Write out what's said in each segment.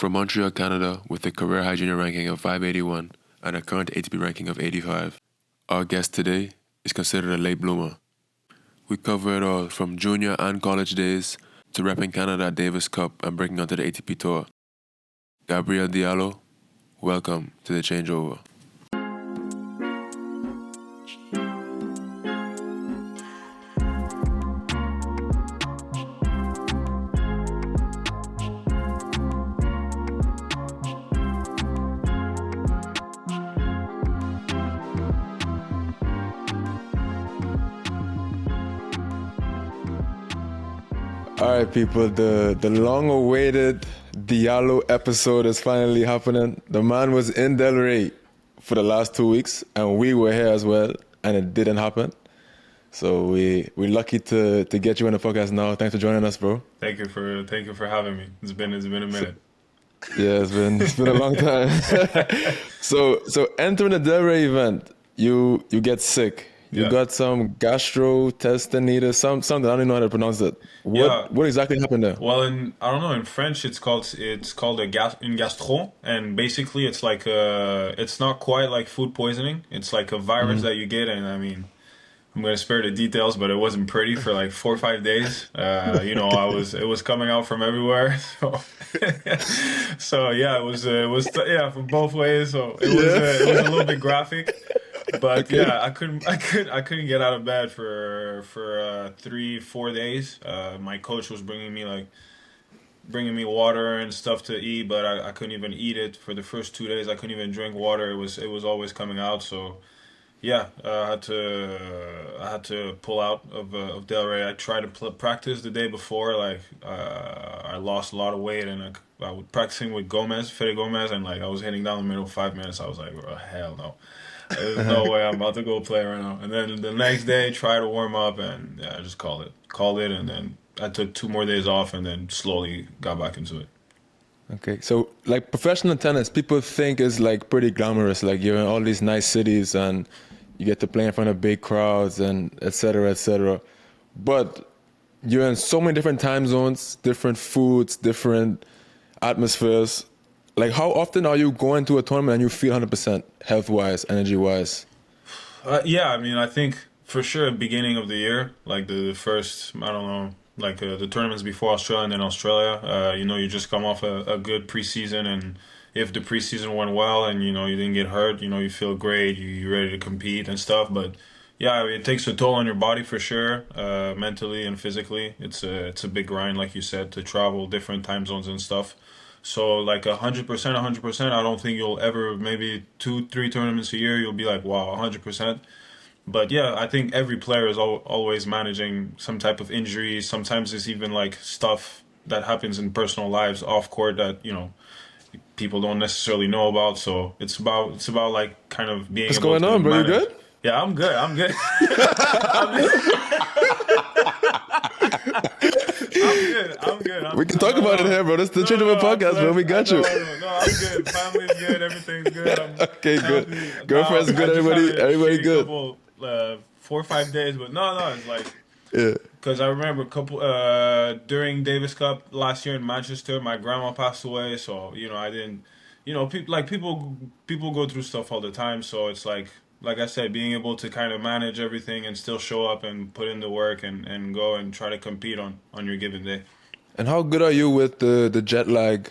From Montreal, Canada, with a career high junior ranking of 581 and a current ATP ranking of 85, our guest today is considered a late bloomer. We cover it all from junior and college days to repping Canada at Davis Cup and breaking onto the ATP Tour. Gabriel Diallo, welcome to The Changeover. All right, people, the long-awaited Diallo episode is finally happening. The man was in Delray for the last 2 weeks, and we were here as well, and it didn't happen. So we're lucky to get you on the podcast now. Thanks for joining us, bro. Thank you for having me. It's been a minute. Yeah, it's been a long time. So entering the Delray event, you get sick. You got some gastrointestinal, something I don't even know how to pronounce it. What exactly happened there? Well, I don't know. In French, it's called une gastro, and basically it's like it's not quite like food poisoning. It's like a virus that you get, and I mean, I'm gonna spare the details, but it wasn't pretty for like 4 or 5 days. It was coming out from everywhere. So yeah, it was from both ways. So it was a little bit graphic. But okay. Yeah, I couldn't get out of bed for 3-4 days. My coach was bringing me water and stuff to eat, but I couldn't even eat it for the first 2 days. I couldn't even drink water. It was always coming out. So yeah, I had to pull out of Delray. I tried to practice the day before. I lost a lot of weight, and I was practicing with Fede Gomez, and I was hitting down the middle 5 minutes. I was like, oh, hell no. There's no way I'm about to go play right now. And then the next day, try to warm up, and I just called it, and then I took 2 more days off, and then slowly got back into it. Okay, so professional tennis, people think is pretty glamorous. You're in all these nice cities, and you get to play in front of big crowds, and et cetera, et cetera. But you're in so many different time zones, different foods, different atmospheres. How often are you going to a tournament and you feel 100% health-wise, energy-wise? Yeah, I mean, I think for sure beginning of the year, the first, I don't know, the tournaments before Australia and then Australia, you just come off a good preseason, and if the preseason went well and, you didn't get hurt, you feel great, you're ready to compete and stuff. But yeah, it takes a toll on your body for sure, mentally and physically. It's a big grind, like you said, to travel different time zones and stuff. So 100%, I don't think you'll ever, maybe 2-3 tournaments a year, you'll be like, wow, 100%. But yeah, I think every player is always managing some type of injury. Sometimes it's even stuff that happens in personal lives off court that, people don't necessarily know about. So it's about kind of being What's going on, bro? You good? Yeah, I'm good. I'm good. We can talk about it here, bro. This is the Changeover podcast, bro. We got you. No, I'm good. Family's good. Everything's good. Okay, good. Girlfriend's good. Everybody good. 4 or 5 days, but no, it's yeah. Because I remember during Davis Cup last year in Manchester, my grandma passed away, so I didn't. People go through stuff all the time, so it's like I said, being able to kind of manage everything and still show up and put in the work and go and try to compete on your given day. And how good are you with the jet lag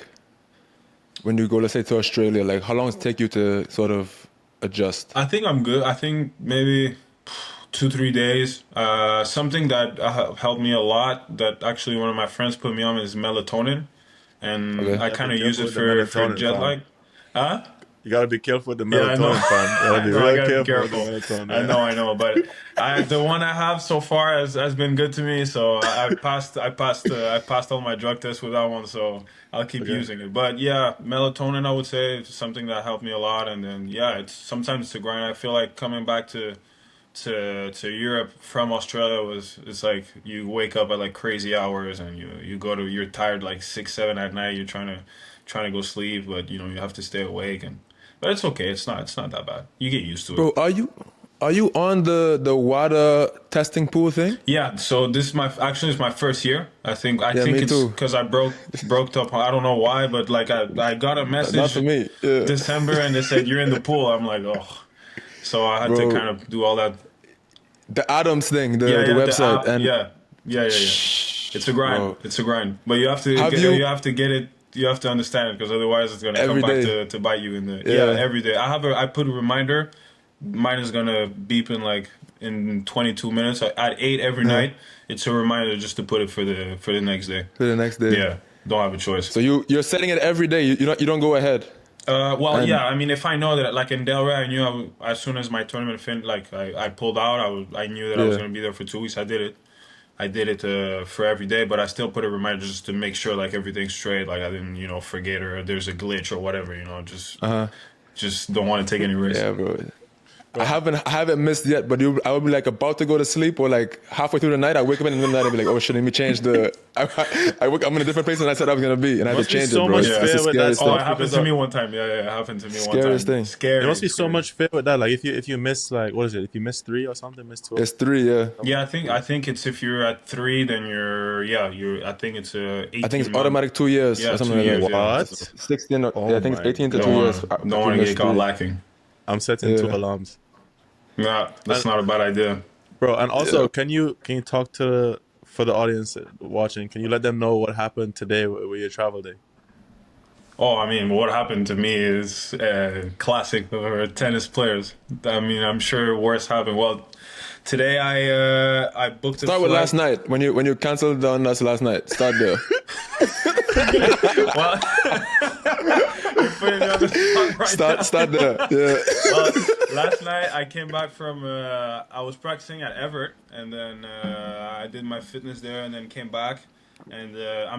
when you go, let's say, to Australia? How long does it take you to sort of adjust? I think I'm good. I think maybe 2-3 days. Something that helped me a lot, that actually one of my friends put me on, is melatonin. And okay. I kind of use it for jet lag. Huh? You gotta be careful with the melatonin, fam. You gotta be careful with the melatonin. I know, but the one I have so far has been good to me. So I passed all my drug tests with that one. So I'll keep using it. But yeah, melatonin, I would say, is something that helped me a lot. And then sometimes it's a grind. I feel like coming back to Europe from Australia it's like you wake up at crazy hours, and you're tired 6-7 at night. You're trying to go sleep, but you have to stay awake, but it's okay. It's not that bad. You get used to it. Bro, Are you on the WADA testing pool thing? Yeah, so this is my first year. I think Me it's too. because I broke up. I don't know why, but like I got a Not for message me. Yeah. December and they said you're in the pool. I'm like, oh, so I had to Bro, kind of do all that. the Adams thing, Yeah, the yeah, the website, app. and Yeah. It's a grind. bro, It's a grind, but have you you have to get it. You have to understand it because otherwise it's gonna come every back day? to bite you in the Yeah. every day. I put a reminder. Mine is gonna beep in like in 22 minutes at 8 every night. It's a reminder just to put it for the next day. For the next day. Yeah, don't have a choice. So you're setting it every day. You don't go ahead. Well, And- yeah. I mean, if I know that, like in Delray, I knew as soon as my tournament finished, like I pulled out. I knew that I was Yeah. gonna be there for 2 weeks. I did it. I did it for every day, but I still put a reminder just to make sure like everything's straight. Like I didn't, forget or there's a glitch or whatever. Just don't want to take any risks. Yeah, bro. I haven't missed yet, but I would be like about to go to sleep or like halfway through the night. I wake up in the middle of the night and be like, oh shit, let me change the. I'm in a different place than I said I was gonna be, and I had to Must be change so it, bro. much It's fear the with that scariest stuff. Oh, thing. it happened to me one time. Yeah, it happened to me one time. Scariest thing. Scary. There must be so scary. much fear with that. Like if you miss like what is it? If you miss 3 or something, miss 2. It's 3, yeah. Yeah, I think it's if you're at 3, then you're. I think it's 18 I think it's months. automatic 2 years Yeah, or something 2 like years. that. Yeah. What? 16. Oh Yeah, I think it's my 18 to God. 2 years. Don't want to get caught lacking. I'm setting 2 Yeah. alarms, Yeah, that's not a bad idea. bro. And also, Yeah. can you talk to for the audience watching? Can you let them know what happened today with your travel day? Oh, I mean, what happened to me is classic for tennis players. I mean, I'm sure worse happened. Well, today I booked a Start with flight. last night when you canceled on us last night. Start there. Well, you're putting me on the spot right now. Start there. Yeah. Well, last night I came back from I was practicing at Everett, and then I did my fitness there, and then came back. And I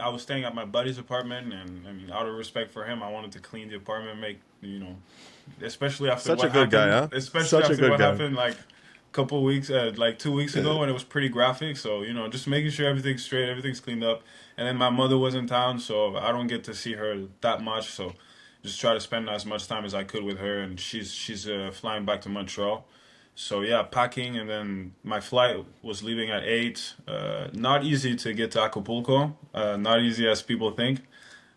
was staying at my buddy's apartment, and I mean, out of respect for him, I wanted to clean the apartment, especially after Such what a good guy, happened. huh? Especially Such a after good what guy. happened like couple weeks, like 2 weeks ago, when it was pretty graphic. So just making sure everything's straight, everything's cleaned up. And then my mother was in town, so I don't get to see her that much. So just try to spend as much time as I could with her. And she's flying back to Montreal. So yeah, packing, and then my flight was leaving at 8. Not easy to get to Acapulco. Not easy as people think.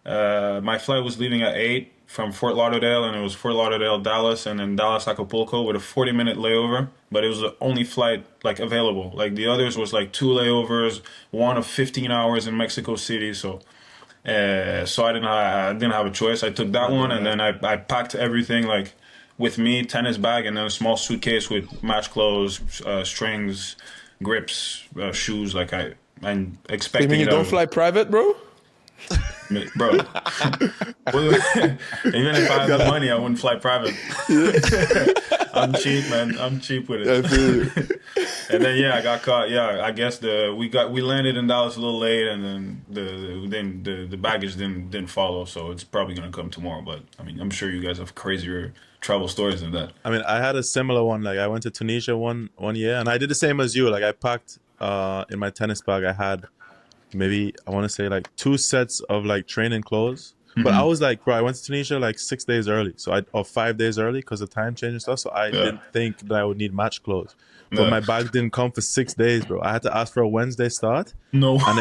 My flight was leaving at 8 from Fort Lauderdale, and it was Fort Lauderdale, Dallas, and then Dallas, Acapulco with a 40-minute layover. But it was the only flight like available. Like the others was like 2 layovers, one of 15 hours in Mexico City. So I didn't have a choice. I took that one, and then I packed everything like with me, tennis bag, and then a small suitcase with match clothes, strings, grips, shoes. Like I'm expecting. You mean you it don't out. fly private, bro? Bro, even if I had the money, I wouldn't fly private. I'm cheap, man. I'm cheap with I it. feel you. And then I got caught. Yeah, I guess we landed in Dallas a little late, and then the baggage didn't follow. So it's probably gonna come tomorrow. But I mean, I'm sure you guys have crazier travel stories than that. I mean, I had a similar one. Like I went to Tunisia one year, and I did the same as you. Like I packed in my tennis bag. I had maybe I want to say like 2 sets of like training clothes. But I was like, bro, I went to Tunisia like 6 days early, or 5 days early because of time change and stuff. So I didn't think that I would need match clothes. But my bag didn't come for 6 days, bro. I had to ask for a Wednesday start. No. And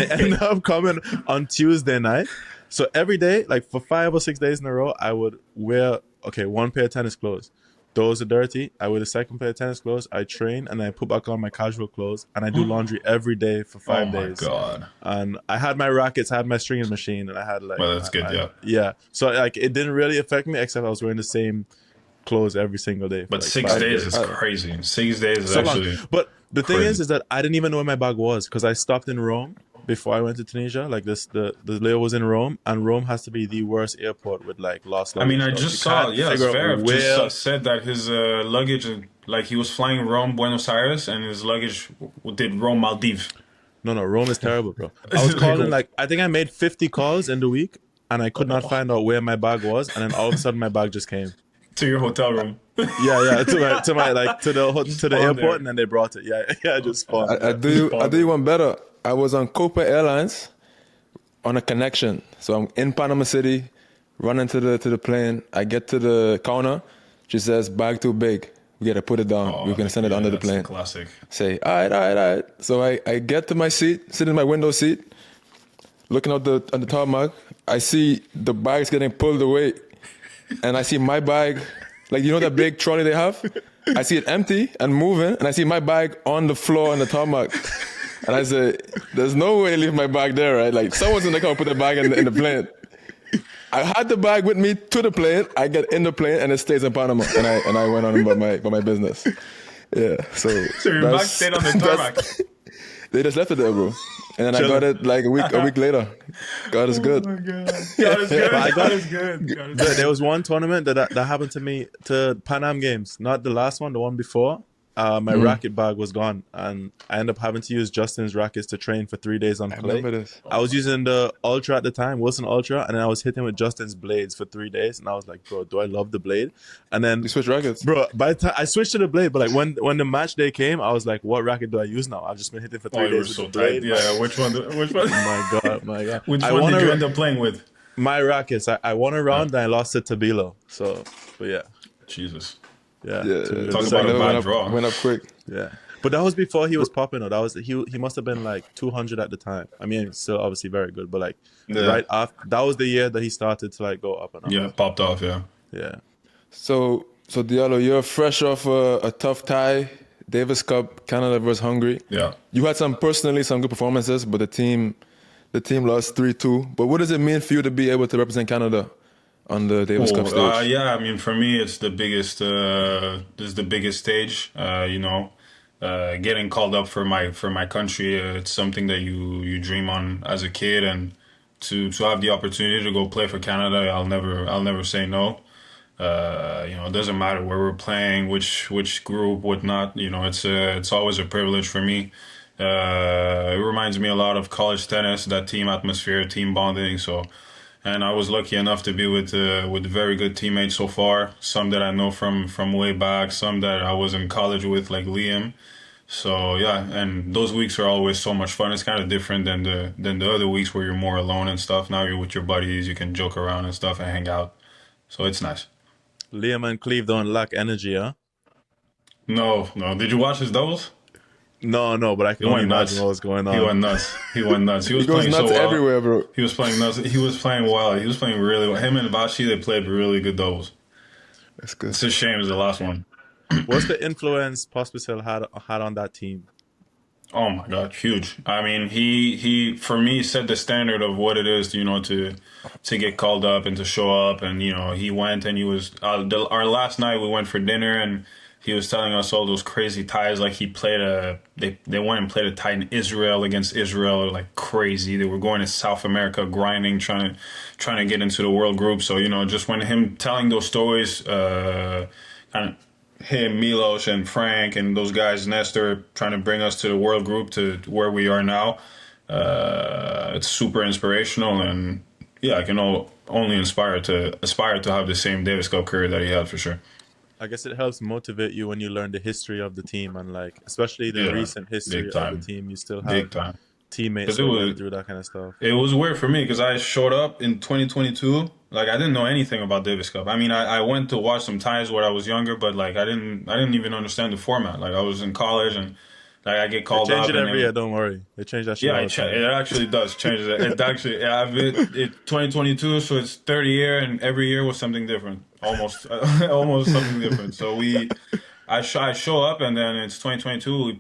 it ended up coming on Tuesday night. So every day, like for 5 or 6 days in a row, I would wear, 1 pair of tennis clothes. Those are dirty. I wear the second pair of tennis clothes. I train and I put back on my casual clothes, and I do laundry every day for 5 days. Oh my god! And I had my rackets, I had my stringing machine, and I had like. Well, that's good. Yeah. So like it didn't really affect me, except I was wearing the same clothes every single day. But like 6 5 days is crazy. 6 days is so long. actually. But the thing crazy. is that I didn't even know where my bag was because I stopped in Rome before I went to Tunisia. Like the layover was in Rome, and Rome has to be the worst airport with like lost luggage. I mean, I just saw. Yeah, Zverev just said that his luggage, like he was flying Rome, Buenos Aires, and his luggage did Rome, Maldives. No, Rome is terrible, bro. I was calling like I think I made 50 calls in the week, and I could not find out where my bag was, and then all of a sudden my bag just came. To your hotel room. Yeah, to the airport, there. and then they brought it. Yeah, just spawned. I do you one better. I was on Copa Airlines on a connection. So I'm in Panama City, running to the plane. I get to the counter. She says, bag too big. We got to put it down. We're going to send it under the that's plane. Classic. Say, all right. So I get to my seat, sit in my window seat, looking out on the tarmac. I see the bags getting pulled away, and I see my bag, like, you know that big trolley they have? I see it empty and moving, and I see my bag on the floor on the tarmac. And I say, there's no way to leave my bag there, right? Like, someone's going to come put the bag in the plane. I had the bag with me to the plane. I get in the plane, and it stays in Panama. And I went on about my business. Yeah, so your bag stayed on the tarmac. They just left it there, bro. And then I got it like a week later. God is good. Oh my God. God is good. God is good. There was one tournament that happened to me, to Pan Am Games, not the last one, the one before. My racket bag was gone, and I ended up having to use Justin's rackets to train for 3 days on clay. I remember this. I was using the Ultra at the time, Wilson Ultra, and then I was hitting with Justin's blades for 3 days, and I was like, bro, do I love the blade? And then You switch rackets? bro, by the time I switched to the blade, but like when the match day came, I was like, what racket do I use now? I've just been hitting for 3 Oh, you were days so with the blade. tight. Yeah, which one? My God. Which one did you end up playing with? My rackets. I won a round, then I lost it to Bilo. So, but yeah. Jesus. Yeah. Talk about a bad draw. Went up quick. Yeah. But that was before he was popping. Though. That was he must have been like 200 at the time. I mean, still obviously very good, but like right after that was the year that he started to like go up and up. Yeah, popped off. Yeah. Yeah. So Diallo, you're fresh off a tough tie, Davis Cup, Canada versus Hungary. Yeah. You had some good performances, but the team lost 3-2. But what does it mean for you to be able to represent Canada on the Davis Cup stage? Yeah, I mean, for me, it's the biggest. This is the biggest stage. Getting called up for my country, it's something that you dream on as a kid, and to have the opportunity to go play for Canada, I'll never say no. It doesn't matter where we're playing, which group, whatnot. It's always a privilege for me. It reminds me a lot of college tennis, that team atmosphere, team bonding. And I was lucky enough to be with very good teammates so far. Some that I know from way back, some that I was in college with, like Liam. So yeah, and those weeks are always so much fun. It's kind of different than the other weeks where you're more alone and stuff. Now you're with your buddies, you can joke around and stuff and hang out. So it's nice. Liam and Cleve don't lack energy, huh? No. Did you watch his doubles? No, but I can only imagine what was going on. He went nuts. He was He goes playing nuts so well. everywhere, bro. He was playing nuts. He was playing well. He was playing really well. Him and Vashi, they played really good doubles. That's good. It's a shame it's the last one. What's the influence Pospisil had on that team? Oh my God, huge. I mean, he for me set the standard of what it is, to get called up and to show up. And he went and he was our last night. We went for dinner and he was telling us all those crazy ties. Like he played they went and played a tie in Israel against Israel, like crazy. They were going to South America, grinding, trying to get into the world group. So just when him telling those stories, kind of him, Milos, and Frank, and those guys, Nestor, trying to bring us to the world group to where we are now. It's super inspirational, and yeah, I can only aspire to have the same Davis Cup career that he had for sure. I guess it helps motivate you when you learn the history of the team and like, especially the recent history of the team. You still have teammates going through that kind of stuff. It was weird for me because I showed up in 2022. Like I didn't know anything about Davis Cup. I mean, I went to watch some ties when I was younger, but like I didn't even understand the format. Like I was in college and like I get called up. They change it every year. Don't worry, they change that shit. Yeah, it actually does change it. It actually, it's 2022, so it's 30 year, and every year was something different. Almost something different. So I show up, and then it's 2022.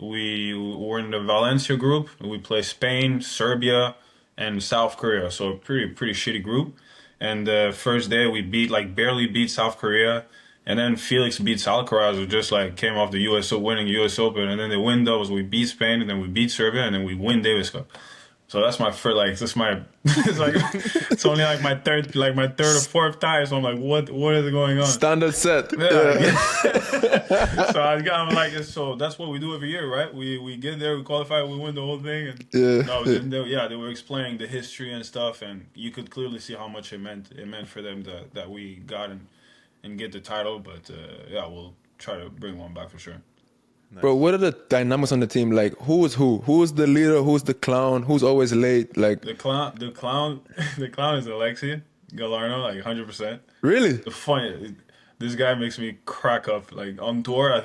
We're in the Valencia group. We play Spain, Serbia, and South Korea. So a pretty shitty group. And the first day we barely beat South Korea. And then Felix beats Alcaraz, who just like came off the winning US Open. And then they win doubles. We beat Spain, and then we beat Serbia, and then we win Davis Cup. So that's my first, it's like, it's only like my third or fourth tie. So I'm like, what is going on? Standard set. Yeah. So I'm like, so that's what we do every year, right? We get there, we qualify, we win the whole thing. And they were explaining the history and stuff, and you could clearly see how much it meant for them that we got and get the title. But we'll try to bring one back for sure. Nice. Bro, what are the dynamics on the team? Like, who is who? Who's the leader? Who's the clown? Who's always late? Like the clown is Alexi Galarno, like 100%. Really? The This guy makes me crack up. Like on tour, I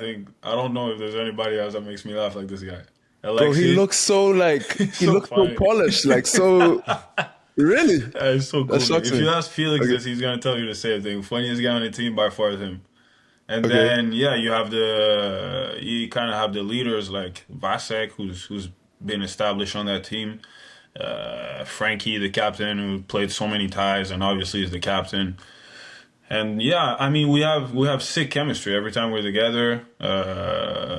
don't know if there's anybody else that makes me laugh like this guy. Bro, he Alexi, looks so like he's he so looks so funny. polished, like so really. It's so That cool. shocks If me. you ask Felix Okay, this, he's gonna tell you the same thing. Funniest guy on the team by far is him. And okay. then yeah, you kind of have the leaders like Vasek, who's been established on that team. Frankie, the captain, who played so many ties and obviously is the captain. And yeah, I mean we have sick chemistry every time we're together.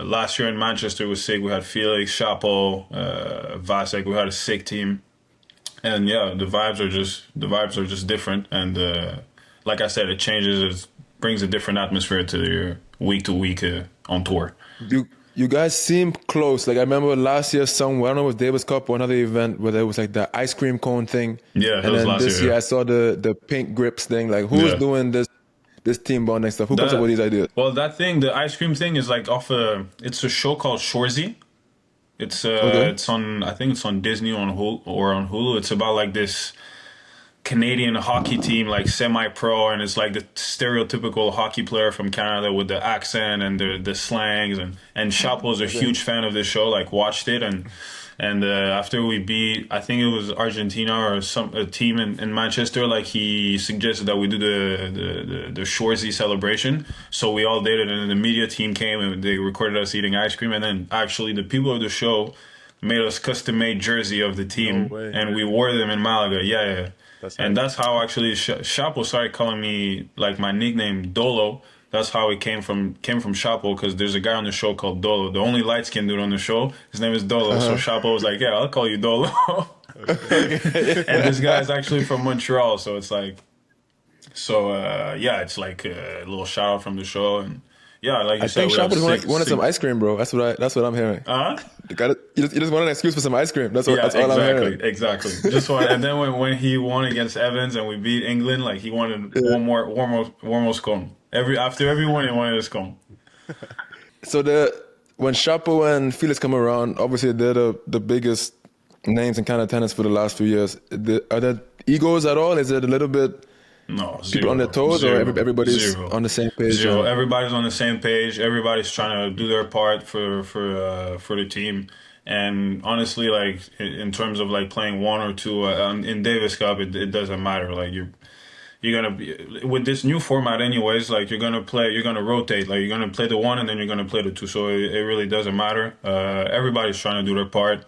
Last year in Manchester was sick. We had Felix, Chapo, Vasek. We had a sick team. And yeah, the vibes are just different. And like I said, it changes. It brings a different atmosphere to your week to week on tour. You guys seem close. Like I remember last year somewhere, I don't know, it was Davis Cup or another event where there was like the ice cream cone thing. Yeah, that And was then last this year. year I saw the pink grips thing. Like who's Yeah. doing this team bonding stuff? Who comes up with That these ideas? well, that thing, the ice cream thing, is like off a. It's a show called Shorzy. Okay. It's on. I think it's on Disney on Hulu or on Hulu. It's about like this Canadian hockey team, like semi-pro, and it's like the stereotypical hockey player from Canada with the accent and the slangs. And Chapo's a Okay. huge fan of this show. Like watched it, and after we beat, I think it was Argentina or a team in Manchester. Like he suggested that we do the Shorzy celebration. So we all did it, and then the media team came and they recorded us eating ice cream. And then actually the people of the show made us custom made jersey of the No team, way. and we wore them in Malaga. Yeah, yeah. That's And hype. that's how actually Chapo started calling me like my nickname Dolo. That's how it came from Chapo, because there's a guy on the show called Dolo. The only light skinned dude on the show, his name is Dolo. So Chapo was like, "Yeah, I'll call you Dolo." And this guy is actually from Montreal, so it's like, yeah, it's like a little shout out from the show, and yeah, like you I said, think we Shop have just sick, wanted some sick. ice cream, bro. That's what I'm hearing. Huh? You just wanted an excuse for some ice cream. Yeah, That's all I'm hearing. exactly. Just one, and then when he won against Evans and we beat England, like he wanted Yeah. one more scone. After every win, he wanted a scone. So when Chapo and Felix come around, obviously they're the biggest names in Canada tennis for the last few years. Are there egos at all? Is it a little bit No, people on their zero, toes, or zero, everybody's zero, on the same page? zero. Everybody's on the same page. Everybody's trying to do their part for the team. And honestly, like in terms of like playing one or two in Davis Cup, it doesn't matter. Like you're gonna be with this new format anyways. Like you're gonna rotate. Like you're gonna play the one and then you're gonna play the two. So it really doesn't matter. Everybody's trying to do their part.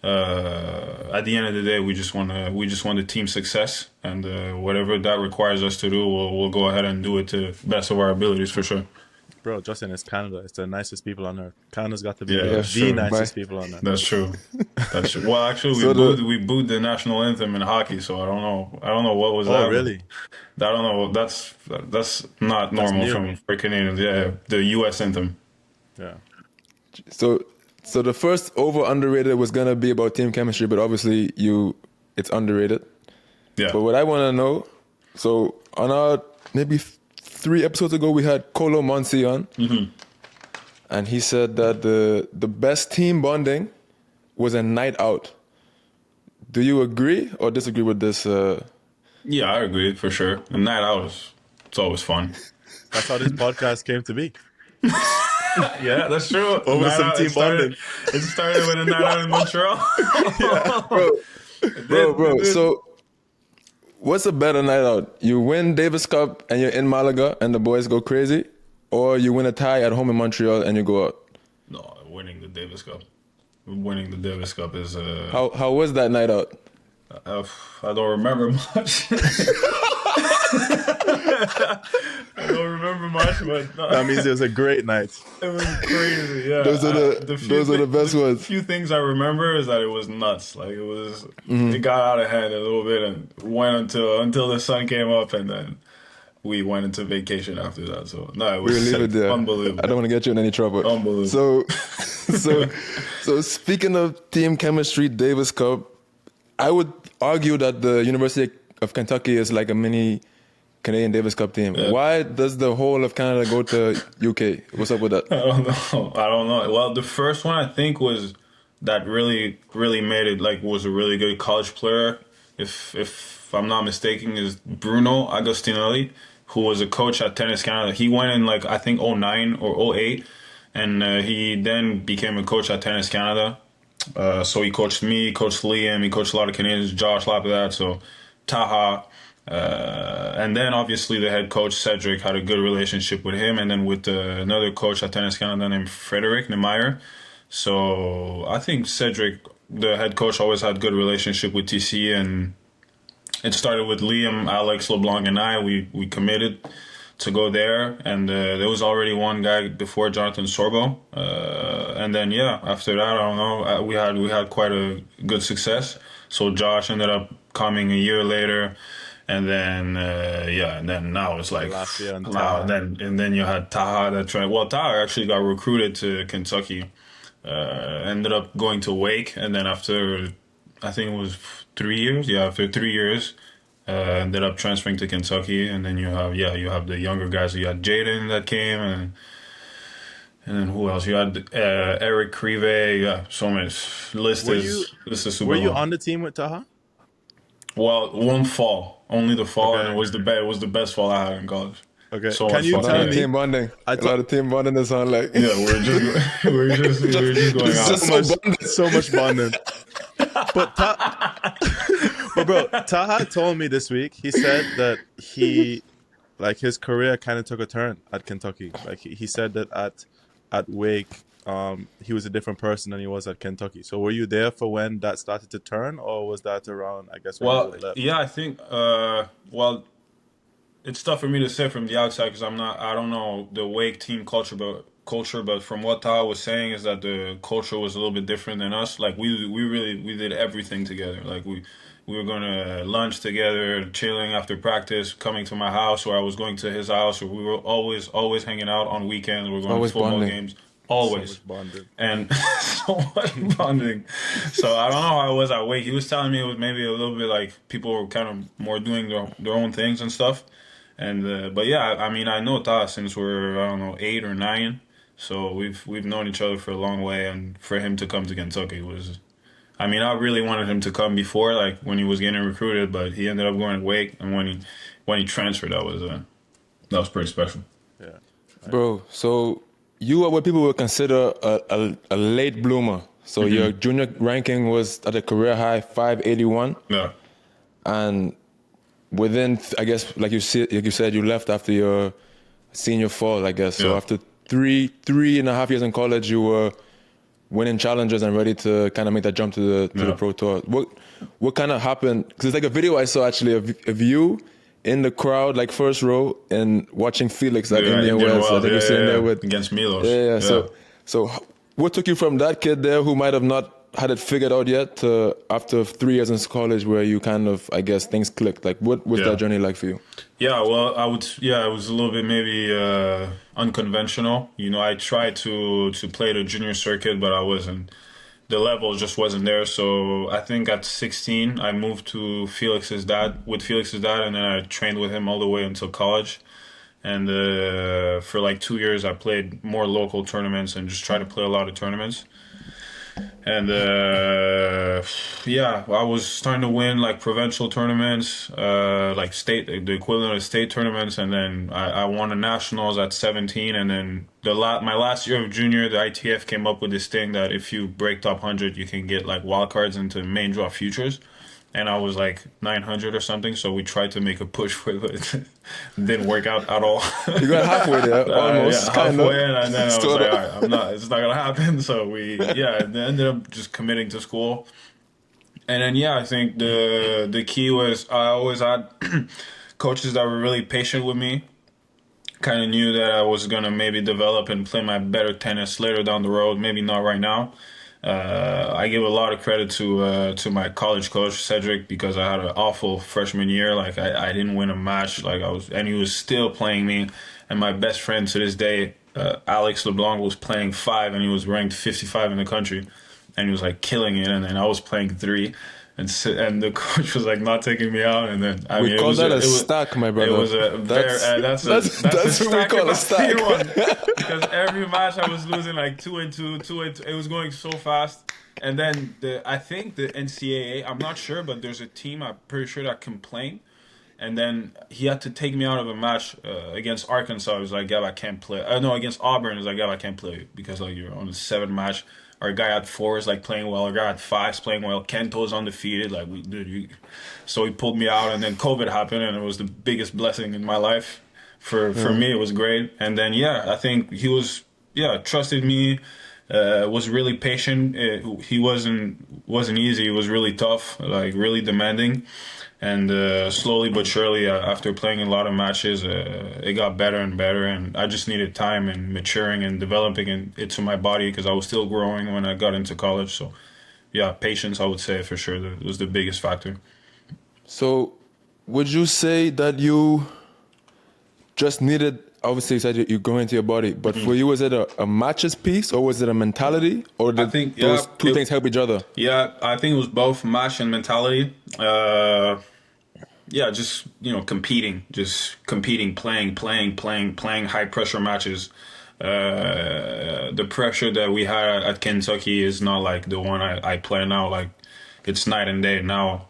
At the end of the day, we just want the team success, and whatever that requires us to do, we'll go ahead and do it to the best of our abilities for sure. Bro, Justin, it's Canada. It's the nicest people on earth. Canada's got to be Yeah, the that's true. nicest people on earth. That's true. That's true. Well, actually, So we booed the national anthem in hockey, so I don't know. I don't know what was Oh, that. really? I don't know. That's not That's normal new. for Canadians. Yeah, the U.S. anthem. Yeah. So the first over underrated was gonna be about team chemistry, but obviously it's underrated. Yeah. But what I want to know, so on our maybe 3 episodes ago, we had Colo Monsi on, and he said that the best team bonding was a night out. Do you agree or disagree with this? Yeah, I agree for sure. A night out it's always fun. That's how this podcast came to be. Yeah, that's true. Over Night some out, team bonding. It started with a night out in Montreal. Bro. So, what's a better night out? You win Davis Cup and you're in Malaga and the boys go crazy, or you win a tie at home in Montreal and you go out? No, winning the Davis Cup. Winning the Davis Cup is How was that night out? I don't remember much. I don't remember much, but no, That means it was a great night. it was crazy. Yeah, Those are the best ones. Few things I remember is that it was nuts. Like Mm-hmm. it got out of hand a little bit and went until the sun came up, and then we went into vacation after that. So no, it was We'll leave sick. it there. Unbelievable. I don't want to get you in any trouble. Unbelievable. So speaking of team chemistry, Davis Cup, I would argue that the University of Kentucky is like a mini Canadian Davis Cup team. Yeah. Why does the whole of Canada go to UK? What's up with that? I don't know. Well, the first one I think was that really made it, like, was a really good college player. If I'm not mistaken, is Bruno Agostinelli, who was a coach at Tennis Canada. He went in like I think '09 or '08, and he then became a coach at Tennis Canada. So he coached me, coached Liam, he coached a lot of Canadians, Josh, a lot of that. So Taha, and then obviously the head coach Cedric had a good relationship with him, and then with another coach at Tennis Canada named Frederick Nemeyer. So I think Cedric, the head coach, always had good relationship with TC, and it started with Liam, Alex LeBlanc, and I. We committed to go there, and there was already one guy before, Jonathan Sorbo, and then after that, I don't know, we had quite a good success. So Josh ended up coming a year later, and then and then now it's like Last year and wow, Taha. and then you had Taha that tried. Well, Taha actually got recruited to Kentucky, ended up going to Wake, and then after I think it was 3 years, after 3 years. Ended up transferring to Kentucky, and then you have the younger guys. You had Jaden that came, and then who else? You had Eric Crive. Yeah, so much. List is super Were you long. on the team with Taha? Well, one fall, only the fall, Okay. and it was the best fall I had in college. Okay. So Can much you fun. A tell lot of me? team bonding. I A lot of team bonding is on like. Yeah, we're just going It's out. just So much bonding. But bro, Taha told me this week. He said that his career kind of took a turn at Kentucky. Like he said that at Wake, he was a different person than he was at Kentucky. So were you there for when that started to turn, or was that around, I guess, when Well, you left? yeah, I think. Well, it's tough for me to say from the outside because I don't know the Wake team culture, but from what Tao was saying is that the culture was a little bit different than us. Like we did everything together. Like we were going to lunch together, chilling after practice, coming to my house, or I was going to his house, or we were always hanging out on weekends. We were going Always to football bonding. games, So always. much bonding. And so much bonding. So I don't know how I was at Wake. He was telling me it was maybe a little bit like people were kind of more doing their own things and stuff. And but yeah, I mean, I know Ta since we're I don't know 8 or 9, so we've known each other for a long way. And for him to come to Kentucky was, I mean, I really wanted him to come before, like when he was getting recruited, but he ended up going to Wake, and when he transferred, that was pretty special. Yeah. Bro, so you are what people would consider a late bloomer. So your junior ranking was at a career high 581, Yeah, and within, I guess, like you said, you left after your senior fall, I guess. So Yeah. after three and a half years in college, you were winning challenges and ready to kind of make that jump to the Yeah. pro tour. What kind of happened? Because it's like a video I saw actually of you in the crowd, like first row, and watching Felix at Yeah, Indian Wells. I think you're sitting there with against Milos. yeah. So what took you from that kid there who might have not had it figured out yet to after 3 years in college where you kind of, I guess, things clicked? Like, what was Yeah. that journey like for you? Yeah, well, it was a little bit maybe unconventional. You know, I tried to play the junior circuit, but the level just wasn't there. So I think at 16, I moved to Felix's dad, and then I trained with him all the way until college. And for like 2 years, I played more local tournaments and just tried to play a lot of tournaments. And I was starting to win like provincial tournaments, like the equivalent of state tournaments, and then I won the nationals at 17. And then my last year of junior, the ITF came up with this thing that if you break top 100, you can get like wild cards into main draw futures. And I was like 900 or something, so we tried to make a push for it. Didn't work out at all. You got halfway there, almost, kind of. halfway, and then I was Still like, not. all right, it's not gonna happen. So ended up just committing to school. And then I think the key was I always had coaches that were really patient with me. Kind of knew that I was gonna maybe develop and play my better tennis later down the road. Maybe not right now. I give a lot of credit to my college coach Cedric because I had an awful freshman year. Like I didn't win a match. And he was still playing me. And my best friend to this day, Alex LeBlanc, was playing 5, and he was ranked 55 in the country, and he was like killing it. And then I was playing 3, and the coach was like not taking me out. And then We call that a stack, my brother. It was that's what we call a stack. Because every match I was losing like 2-2, 2-2. It was going so fast. And then I think the NCAA, I'm not sure, but there's a team I'm pretty sure that complained. and then he had to take me out of a match against Arkansas. He was like, Gab, I can't play. No, against Auburn. He was like, Gab, I can't play because like you're on the 7th match. Our guy had 4s like playing well. Our guy had 5s playing well. Kento's undefeated. Like so he pulled me out, and then COVID happened, and it was the biggest blessing in my life. For me, it was great. And then I think he was trusted me. Was really patient. He wasn't easy. It was really tough, like really demanding. And slowly but surely, after playing a lot of matches, it got better and better. And I just needed time and maturing and developing it to my body because I was still growing when I got into college. So, patience, I would say for sure, that was the biggest factor. So, would you say that you just needed? Obviously, you said you go into your body, but for you, was it a matches piece or was it a mentality, or did those two things help each other? Yeah, I think it was both match and mentality. Just competing, playing high pressure matches. The pressure that we had at Kentucky is not like the one I play now. Like it's night and day now.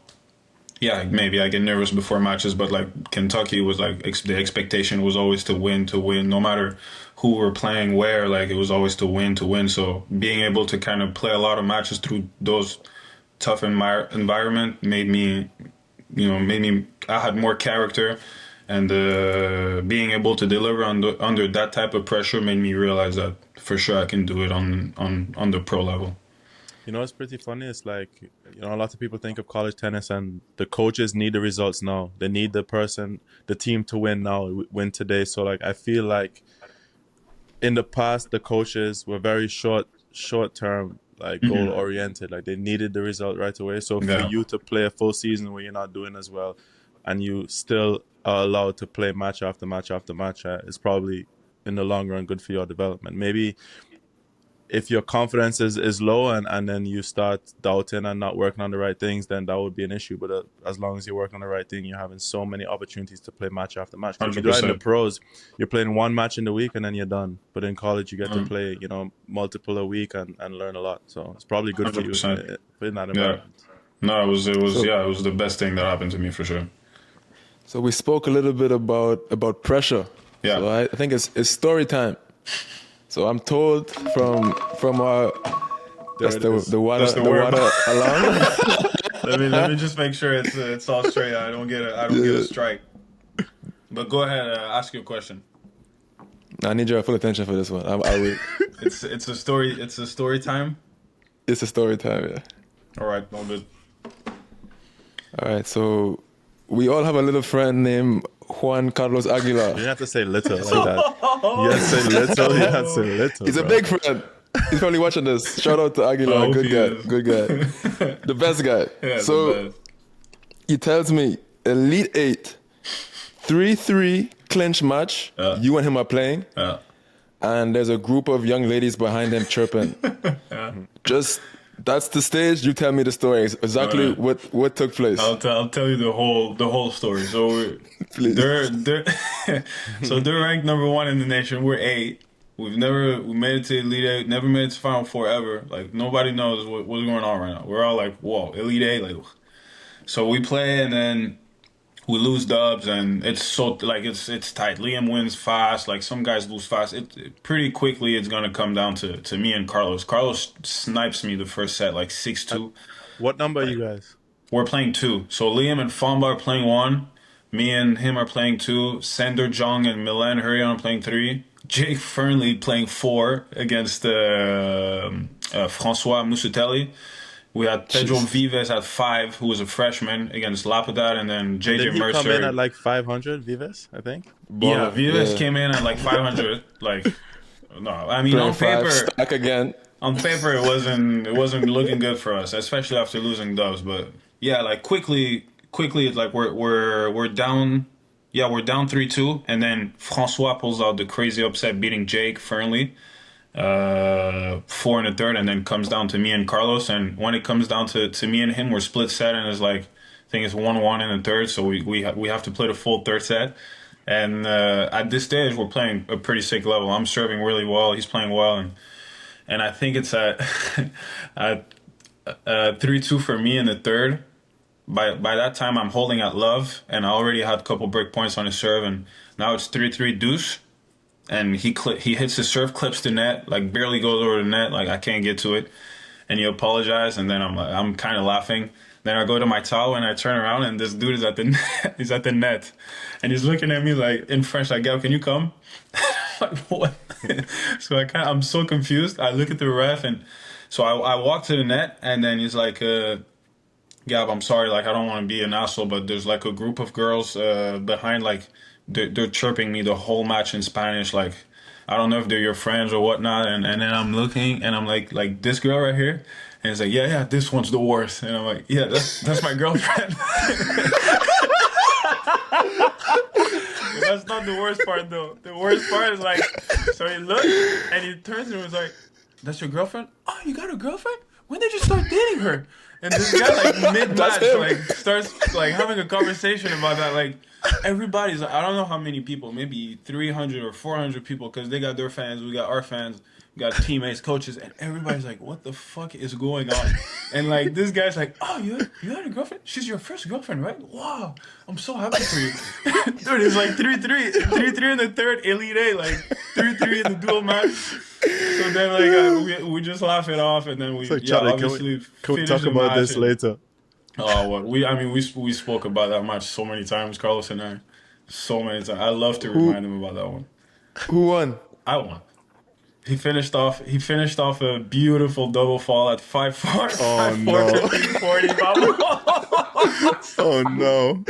Yeah, maybe I get nervous before matches, but like Kentucky was like the expectation was always to win, no matter who we're playing where. Like it was always to win. So being able to kind of play a lot of matches through those tough environment made me I had more character, and being able to deliver under that type of pressure made me realize that for sure I can do it on the pro level. You know, it's pretty funny. It's like, a lot of people think of college tennis and the coaches need the results now. They need the team to win now, win today. So, like, I feel like in the past, the coaches were very short-term, like, goal-oriented. Like, they needed the result right away. So, for you to play a full season where you're not doing as well and you still are allowed to play match after match after match, it's probably, in the long run, good for your development. Maybe if your confidence is low and then you start doubting and not working on the right things, then that would be an issue. But as long as you work on the right thing, you're having so many opportunities to play match after match. If you do that in the pros, you're playing one match in the week and then you're done. But in college, you get to play, multiple a week and learn a lot. So it's probably good 100%. For you in that environment. No, it was the best thing that happened to me for sure. So we spoke a little bit about pressure. Yeah. So I think it's story time. So I'm told from our the WADA alarm. let me just make sure it's all straight. I don't get a strike. But go ahead, ask your question. I need your full attention for this one. I will. It's a story. It's a story time. It's a story time. Yeah. All right. All good. All right. So we all have a little friend named Juan Carlos Aguilar. You have to say little like that. You have to say little. You have to say little. He's a big friend. He's probably watching this. Shout out to Aguilar. Good guy. The best guy. Yeah, so he tells me Elite 8, 3-3 clinch match. You and him are playing. And there's a group of young ladies behind him chirping. That's the stage. You tell me the story. Exactly what took place. I'll tell you the whole story. So they're so they're ranked number 1 in the nation. We're 8. We made it to Elite 8. Never made it to Final Four ever. Like nobody knows what's going on right now. We're all like, whoa, Elite 8. Like, so we play and then we lose dubs, and it's so like it's tight. Liam wins fast. Like some guys lose fast. Pretty quickly it's gonna come down to me and Carlos. Carlos snipes me the first set like 6-2. What number are you guys? We're playing 2. So Liam and Famba are playing 1. Me and him are playing 2. Sander Jong and Milan Hurrion are playing 3. Jake Fernley playing 4 against Francois Musatelli. We had Pedro Vives at 5, who was a freshman, against Lapidat, and then JJ Mercer. Did he come in at like 500, Vives, I think? Yeah, Vives came in at like 500. Like, no, I mean on paper, stuck again. On paper, it wasn't looking good for us, especially after losing dubs. But yeah, like quickly, it's like we're down. Yeah, we're down 3-2, and then Francois pulls out the crazy upset, beating Jake Fernley. 4 in the third, and then comes down to me and Carlos. And when it comes down to me and him, we're split set, and it's like I think it's 1-1 in the third, so we have to play the full third set. And at this stage, we're playing a pretty sick level. I'm serving really well, he's playing well, and I think it's at 3-2 for me in the third. by that time I'm holding at love, and I already had a couple break points on his serve, and now it's 3-3 deuce, and he hits his serve, clips the net, like barely goes over the net, like I can't get to it, and he apologized, and then I'm kind of laughing. Then I go to my towel and I turn around, and this dude is at the net, he's at the net, and he's looking at me like in French, like, Gab, can you come? Like, what? So I'm so confused. I look at the ref, and so I walk to the net, and then he's like, Gab, I'm sorry, like, I don't want to be an asshole, but there's like a group of girls behind, like, they're chirping me the whole match in Spanish, like, I don't know if they're your friends or whatnot, and then I'm looking, and I'm like this girl right here, and it's like, yeah, this one's the worst, and I'm like, yeah, that's my girlfriend. But that's not the worst part, though. The worst part is, like, so he looked, and he turns and was like, that's your girlfriend? Oh, you got a girlfriend? When did you start dating her? And this guy, like, mid-match, like, starts, like, having a conversation about that. Like, everybody's, like, I don't know how many people, maybe 300 or 400 people, because they got their fans, we got our fans, we got teammates, coaches, and everybody's like, what the fuck is going on? And, like, this guy's like, oh, you had a girlfriend? She's your first girlfriend, right? Wow, I'm so happy for you. Dude, it's like 3-3. 3-3 in the third, Elite A, like, 3-3 in the dual match. So then, like, we just laugh it off, and then we, like, Charlie, obviously, can we talk about this later? Oh, well, we spoke about that match so many times, Carlos and I. So many times. I love to remind him about that one. Who won? I won. He finished off a beautiful double fall at 5-4. Oh, 5-4, no. 15-40. Oh, no.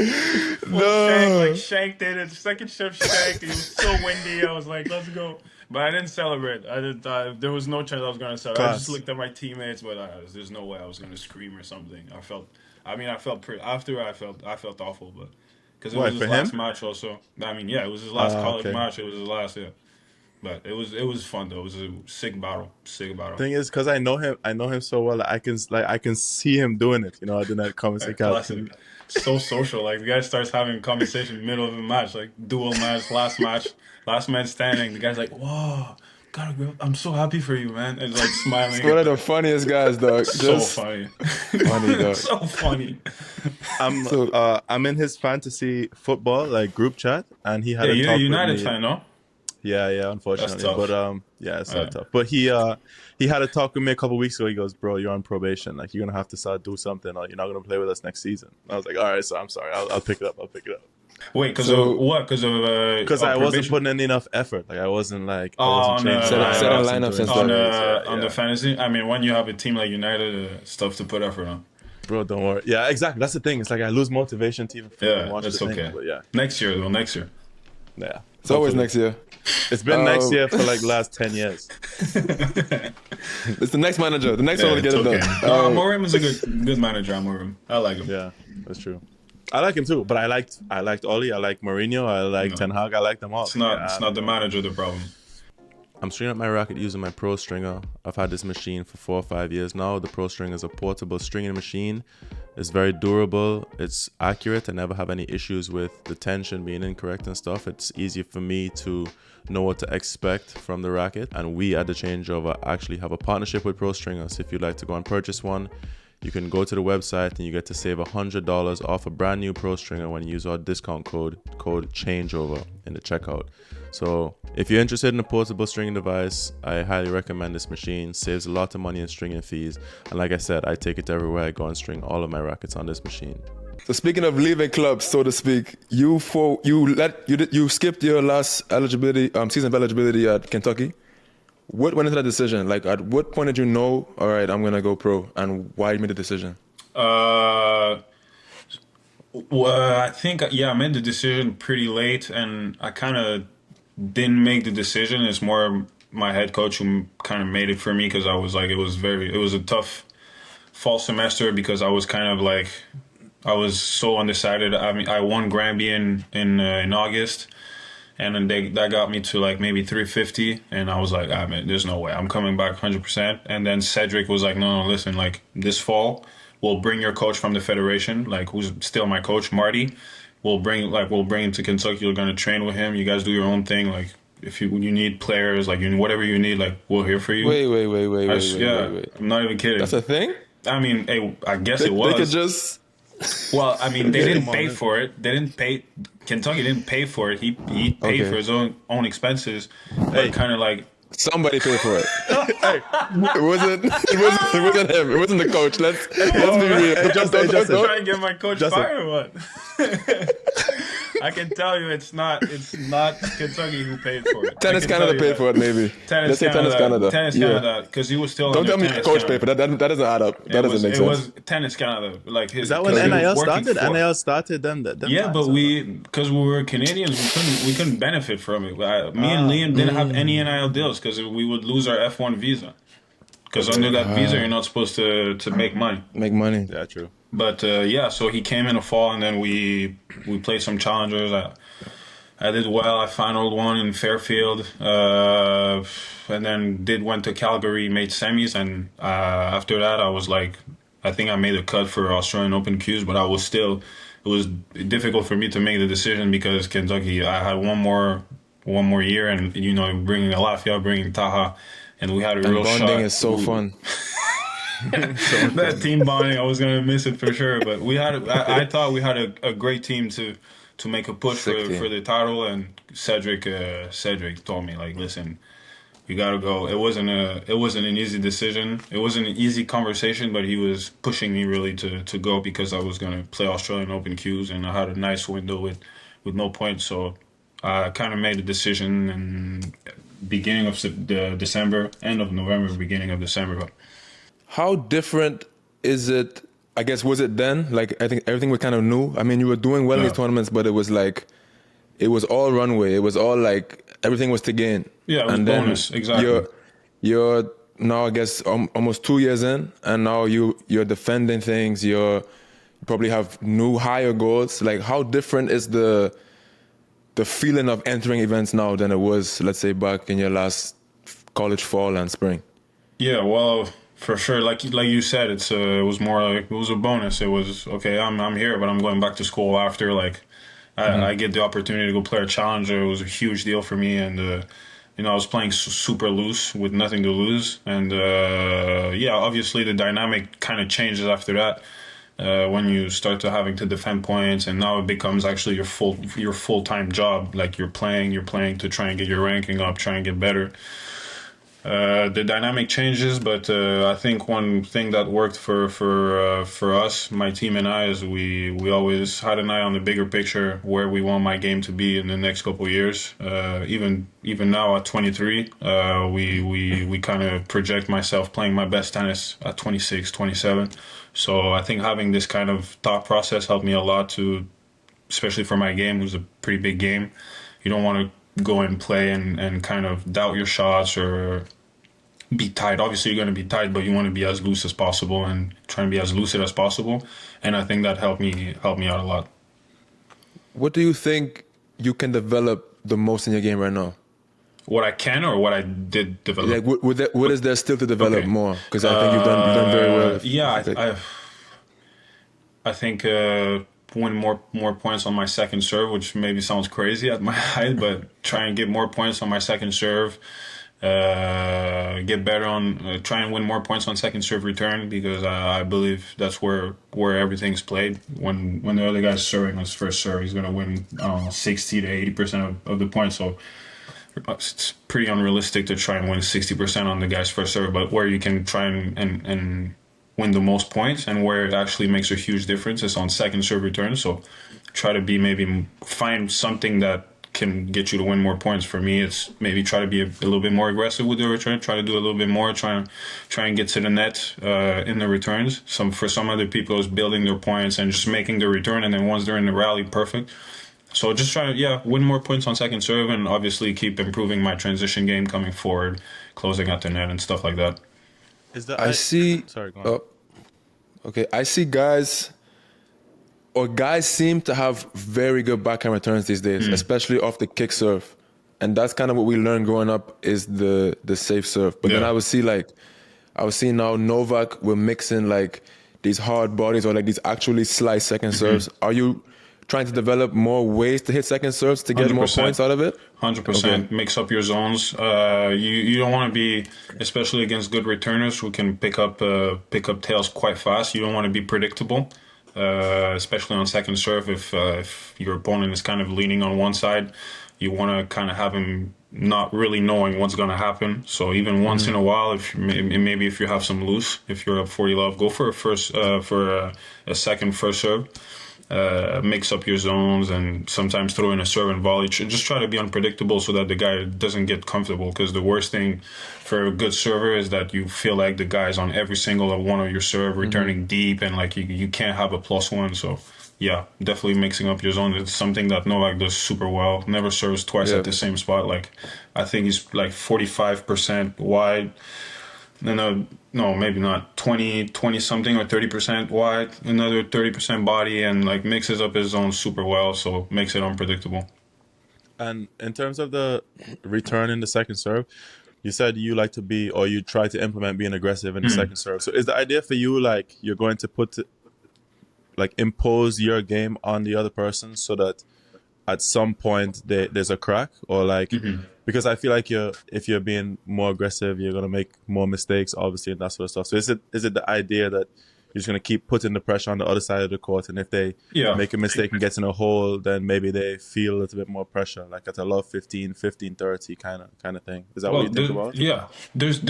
No. Shanked it. His second shift shanked. It was so windy. I was like, let's go. But I didn't celebrate. There was no chance I was going to celebrate. I just looked at my teammates, but there's no way I was going to scream or something. I felt pretty. After I felt awful, but because it was his last match also. I mean, yeah, it was his last college match. It was his last, yeah. But it was fun though. It was a sick battle. Thing is, because I know him so well. I can see him doing it. You know, I did not come and say, classic. So social. Like, the guy starts having a conversation middle of a match, like dual match, last man standing. The guy's like, "Whoa, got a girl. I'm so happy for you, man." And like smiling. It's one of the funniest guys, dog. So funny. Funny, dog. So funny. I'm in his fantasy football like group chat, and he had a you're talk a United with me. fan, no? Yeah, unfortunately. That's tough. But it's not tough. But he had a talk with me a couple weeks ago. He goes, "Bro, you're on probation. Like, you're gonna have to start do something, or you're not gonna play with us next season." I was like, "All right, so I'm sorry. I'll pick it up. Wait, because of what? Because I wasn't putting in enough effort. Like, I wasn't like setting lineups and stuff on the fantasy. I mean, when you have a team like United, stuff to put effort on. Bro, don't worry. Yeah, exactly. That's the thing. It's like I lose motivation to even watch that's the okay. thing. But yeah, next year. Yeah, it's always next year. It's been next year for like the last 10 years. It's the next manager. The next one will get it done. No, Amorim is a good manager. Amorim, I like him. Yeah, that's true. I like him too, but I liked Oli, I like Mourinho, I like Ten Hag, I like them all. It's not the manager the problem. I'm stringing up my racket using my Pro Stringer. I've had this machine for 4 or 5 years now. The Pro Stringer is a portable stringing machine. It's very durable. It's accurate. I never have any issues with the tension being incorrect and stuff. It's easy for me to know what to expect from the racket. And we at the Changeover actually have a partnership with Pro Stringer. So if you'd like to go and purchase one, you can go to the website and you get to save $100 off a brand new Pro Stringer when you use our discount code CHANGEOVER in the checkout. So if you're interested in a portable stringing device, I highly recommend this machine. Saves a lot of money in stringing fees. And like I said, I take it everywhere I go and string all of my rackets on this machine. So speaking of leaving clubs, so to speak, you skipped your last eligibility season of eligibility at Kentucky. What went into that decision? Like, at what point did you know, all right, I'm going to go pro, and why you made the decision? Well, I think, I made the decision pretty late, and I kind of didn't make the decision. It's more my head coach who kind of made it for me, because I was like, it was a tough fall semester, because I was kind of like, I was so undecided. I mean, I won Granby in August. And then that got me to like maybe 350, and I was like, man, there's no way I'm coming back 100%. And then Cedric was like, no, listen, like this fall we'll bring your coach from the federation, like who's still my coach, Marty. We'll bring him to Kentucky. You're gonna train with him. You guys do your own thing. Like if you need players, like whatever you need, like we're here for you. Wait. I'm not even kidding. That's a thing? I mean, I guess it was. They could just. Well, I mean, they didn't Come pay on. for it. They didn't pay. Kentucky didn't pay for it. He paid Okay. for his own expenses, Hey. but kind of like Somebody paid for it. Hey, It wasn't him. It wasn't the coach. Let's be real. Justin. try and get my coach Justin. fired or what? I can tell you, it's not Kentucky who paid for it. Tennis Canada paid for it, maybe. Tennis Let's say Tennis Canada. Tennis Yeah. Canada, because he was still. Don't under tell me Tennis coach Canada. paid for that. That doesn't add up. That doesn't make It sense. was Tennis Canada. Like his. is that when because he was NIL working started? for- NIL started then. Yeah, but because we were Canadians, we couldn't benefit from it. Me and Liam didn't have any NIL deals because we would lose our F1 visa. Because under that visa, you're not supposed to make money. Make money. Yeah, true. But yeah, so he came in the fall, and then we played some challengers. I did well. I finaled one in Fairfield, and then went to Calgary, made semis, and after that, I was like, I think I made a cut for Australian Open Qs, but it was difficult for me to make the decision because Kentucky, I had one more year, and bringing Alafia, bringing Taha, and we had a And real bonding shot. is so fun. That team bonding, I was gonna miss it for sure. But I thought we had a great team to make a push Sick team. for the title. And Cedric told me, like, listen, you gotta go. It wasn't an easy decision. It wasn't an easy conversation, but he was pushing me really to go because I was gonna play Australian Open Qs, and I had a nice window with no points. So I kind of made a decision in beginning of December, end of November, beginning of December. But How different is it? I guess was it then? Like I think everything was kind of new. I mean, you were doing well in Yeah. these tournaments, but it was like it was all runway. It was all like everything was to gain. Yeah, it was and then bonus, exactly. You're now I guess almost 2 years in, and now you're defending things. You probably have new higher goals. Like how different is the feeling of entering events now than it was, let's say, back in your last college fall and spring? yeah, well, for sure. Like you said, it was more like it was a bonus. It was okay. I'm here, but I'm going back to school after. Like I get the opportunity to go play a challenger. It was a huge deal for me, and I was playing super loose with nothing to lose. And yeah, obviously the dynamic kind of changes after that. When you start to having to defend points, and now it becomes actually your full-time job. Like you're playing to try and get your ranking up, try and get better. The dynamic changes, but I think one thing that worked for us, my team and I, is we always had an eye on the bigger picture, where we want my game to be in the next couple of years. Even now at 23, we kind of project myself playing my best tennis at 26, 27. So I think having this kind of thought process helped me a lot to, especially for my game, it was a pretty big game. You don't want to go and play and kind of doubt your shots or be tight. Obviously, you're going to be tight, but you want to be as loose as possible and try and be as lucid as possible. And I think that helped me out a lot. What do you think you can develop the most in your game right now? What I can or what I did develop? Like, what is there still to develop Okay. more? Because I think you've done very well. Yeah, I think win more points on my second serve, which maybe sounds crazy at my height, but try and get more points on my second serve. Get better on try and win more points on second serve return, because I believe that's where everything's played. When the other guy's serving his first serve, he's going to win 60 to 80% of the points. So it's pretty unrealistic to try and win 60% on the guy's first serve, but where you can try and win the most points and where it actually makes a huge difference is on second serve return. So try to find something that can get you to win more points. For me, it's maybe try to be a little bit more aggressive with the return, try to do a little bit more, try and get to the net in the returns. For some other people, it's building their points and just making the return, and then once they're in the rally, perfect. So just try to win more points on second serve, and obviously keep improving my transition game coming forward, closing at the net and stuff like that. I see. Sorry, go on. Okay, I see guys seem to have very good backhand returns these days, especially off the kick serve, and that's kind of what we learned growing up is the safe serve. But then I would see now Novak will mix in like these hard bodies or like these actually slice second serves. Are you trying to develop more ways to hit second serves to get more 100%. points out of it? 100%. Mix up your zones. You don't want to be, especially against good returners who can pick up tails quite fast. You don't want to be predictable. especially on second serve. If your opponent is kind of leaning on one side, you want to kind of have him not really knowing what's going to happen. So even once in a while, if maybe if you have some loose, if you're up 40 love, go for a a second first serve. Mix up your zones and sometimes throw in a serve and volley. Just try to be unpredictable so that the guy doesn't get comfortable. Because the worst thing for a good server is that you feel like the guy's on every single one of your serve, returning deep, and like you can't have a +1. So yeah, definitely mixing up your zone. It's something that Novak does super well. Never serves twice at the same spot. Like I think he's like 45% wide. No, maybe not 20 something or 30% wide, another 30% body, and like mixes up his zone super well, so makes it unpredictable. And in terms of the return in the second serve, you said you like to be, or you try to implement being aggressive in the second serve. So is the idea for you like you're going to impose your game on the other person so that at some point there's a crack, or like because I feel like if you're being more aggressive, you're gonna make more mistakes, obviously, and that sort of stuff. So is it the idea that you're just gonna keep putting the pressure on the other side of the court, and if they make a mistake and get in a hole, then maybe they feel a little bit more pressure, like at a love 15-30 kind of thing? Is that what you think about? Yeah, there's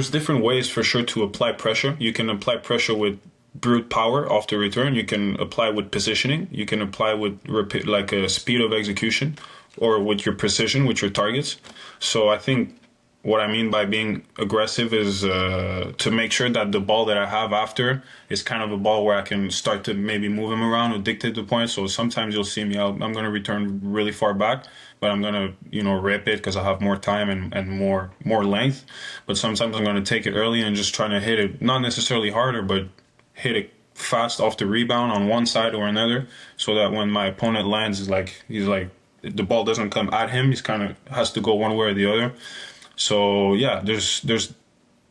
different ways for sure to apply pressure. You can apply pressure with brute power off the return. You can apply with positioning. You can apply with like a speed of execution, or with your precision, with your targets. So I think what I mean by being aggressive is to make sure that the ball that I have after is kind of a ball where I can start to maybe move him around or dictate the point. So sometimes you'll see me out. I'm going to return really far back, but I'm going to, rip it because I have more time and more length. But sometimes I'm going to take it early and just trying to hit it, not necessarily harder, but hit it fast off the rebound on one side or another, so that when my opponent lands, he's like the ball doesn't come at him. He's kind of has to go one way or the other. So yeah, there's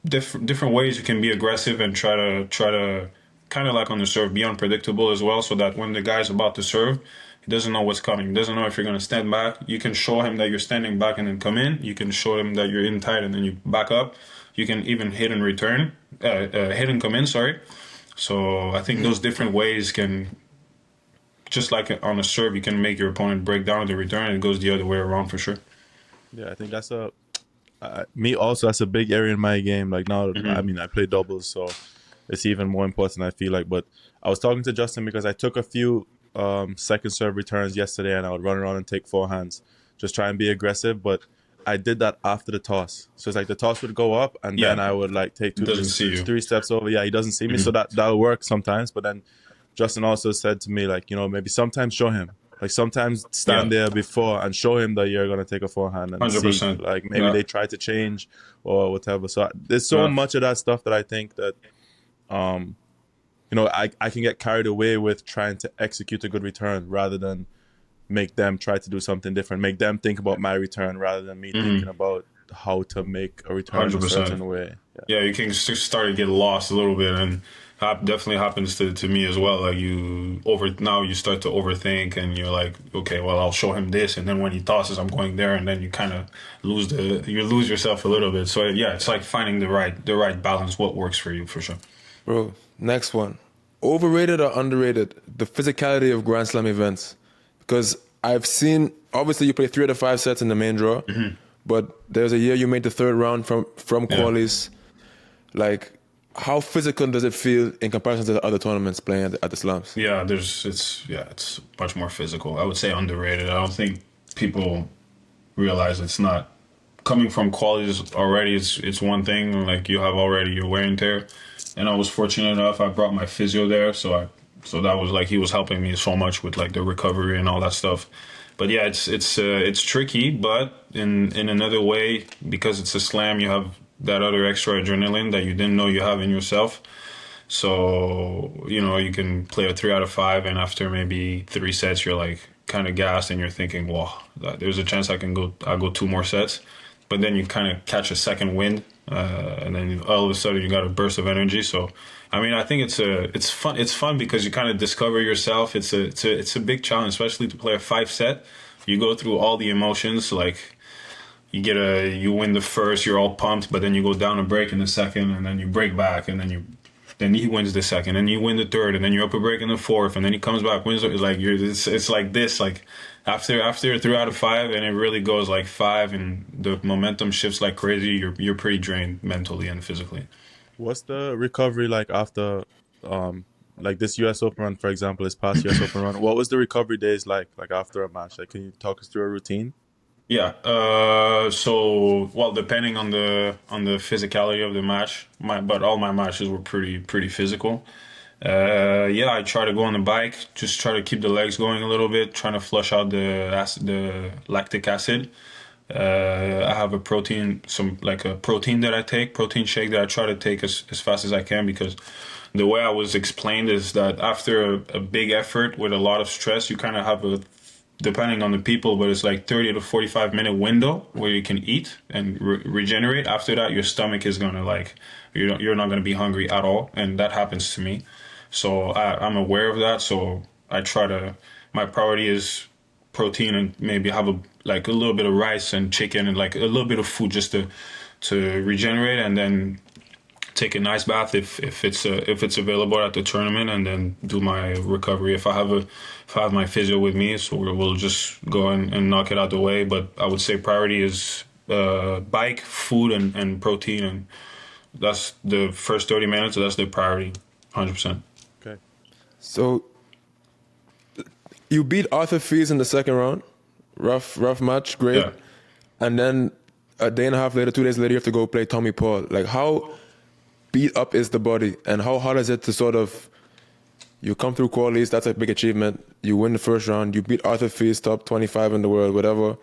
different ways you can be aggressive and try to kind of like on the serve, be unpredictable as well, so that when the guy's about to serve, he doesn't know what's coming. He doesn't know if you're going to stand back. You can show him that you're standing back and then come in. You can show him that you're in tight and then you back up. You can even hit and return, hit and come in. Sorry. So I think those different ways can, just like on a serve, you can make your opponent break down the return, and it goes the other way around for sure. Yeah, I think that's me also. That's a big area in my game. Like now, I mean, I play doubles, so it's even more important, I feel like. But I was talking to Justin because I took a few second serve returns yesterday, and I would run around and take forehands, just try and be aggressive. But I did that after the toss. So it's like the toss would go up, and then I would like take three steps over. Yeah, he doesn't see me, so that'll work sometimes. But then Justin also said to me, like, maybe sometimes show him. Like sometimes stand there before and show him that you're going to take a forehand and 100%. See, like maybe they try to change or whatever. So there's so much of that stuff that I think that, I can get carried away with trying to execute a good return rather than make them try to do something different, make them think about my return rather than me thinking about how to make a return 100%. In a certain way. Yeah, you can start to get lost a little bit, and definitely happens to me as well. Like now you start to overthink, and you're like, okay, well, I'll show him this, and then when he tosses, I'm going there, and then you kind of lose yourself a little bit. So yeah, it's like finding the right balance, what works for you for sure. Bro, next one, overrated or underrated? The physicality of Grand Slam events, because I've seen, obviously you play 3 out of 5 sets in the main draw, but there's a year you made the 3rd round from qualies. Like, how physical does it feel in comparison to the other tournaments playing at the slams? Yeah, it's much more physical. I would say underrated. I don't think people realize it's not. Coming from qualities already, it's one thing. Like, you have already your wear and tear. And I was fortunate enough, I brought my physio there, so that was like, he was helping me so much with like the recovery and all that stuff. But yeah, it's tricky, but in another way, because it's a slam, you have that other extra adrenaline that you didn't know you have in yourself. So, you can play a 3 out of 5, and after maybe 3 sets, you're like kind of gassed, and you're thinking, wow, there's a chance I'll go 2 more sets. But then you kind of catch a second wind, and then all of a sudden you got a burst of energy. So, I mean, I think it's fun. It's fun because you kind of discover yourself. It's a big challenge, especially to play a 5 set. You go through all the emotions, like you win the first, you're all pumped, but then you go down a break in the second, and then you break back, and then you then he wins the second, and you win the third, and then you're up a break in the fourth, and then he comes back, wins. Like it's like this. Like after 3 out of 5, and it really goes like 5, and the momentum shifts like crazy. You're pretty drained mentally and physically. What's the recovery like after, like this U.S. Open run, for example, this past U.S. Open run? What was the recovery days like after a match? Like, can you talk us through a routine? Yeah. So, well, depending on the physicality of the match, but all my matches were pretty physical. Yeah, I try to go on the bike, just try to keep the legs going a little bit, trying to flush out the lactic acid. I have a protein, a protein that I take, protein shake that I try to take as fast as I can, because the way I was explained is that after a big effort with a lot of stress, you kind of have depending on the people, but it's like 30 to 45 minute window where you can eat and regenerate. After that, your stomach is gonna you're not gonna be hungry at all, and that happens to me. So I'm aware of that. So I try to. My priority is protein, and maybe have a little bit of rice and chicken and like a little bit of food just to regenerate, and then take a nice bath if it's available at the tournament, and then do my recovery if I have my physio with me. So we'll just go and knock it out the way. But I would say priority is bike, food, and protein, and that's the first 30 minutes. So that's the priority, 100%. Okay. So you beat Arthur Fils in the second round. Rough match, great. Yeah. And then a day and a half later, 2 days later, you have to go play Tommy Paul. Like, how beat up is the body, and how hard is it to sort of, you come through qualies, that's a big achievement, you win the first round, you beat Arthur Fils, top 25 in the world, whatever,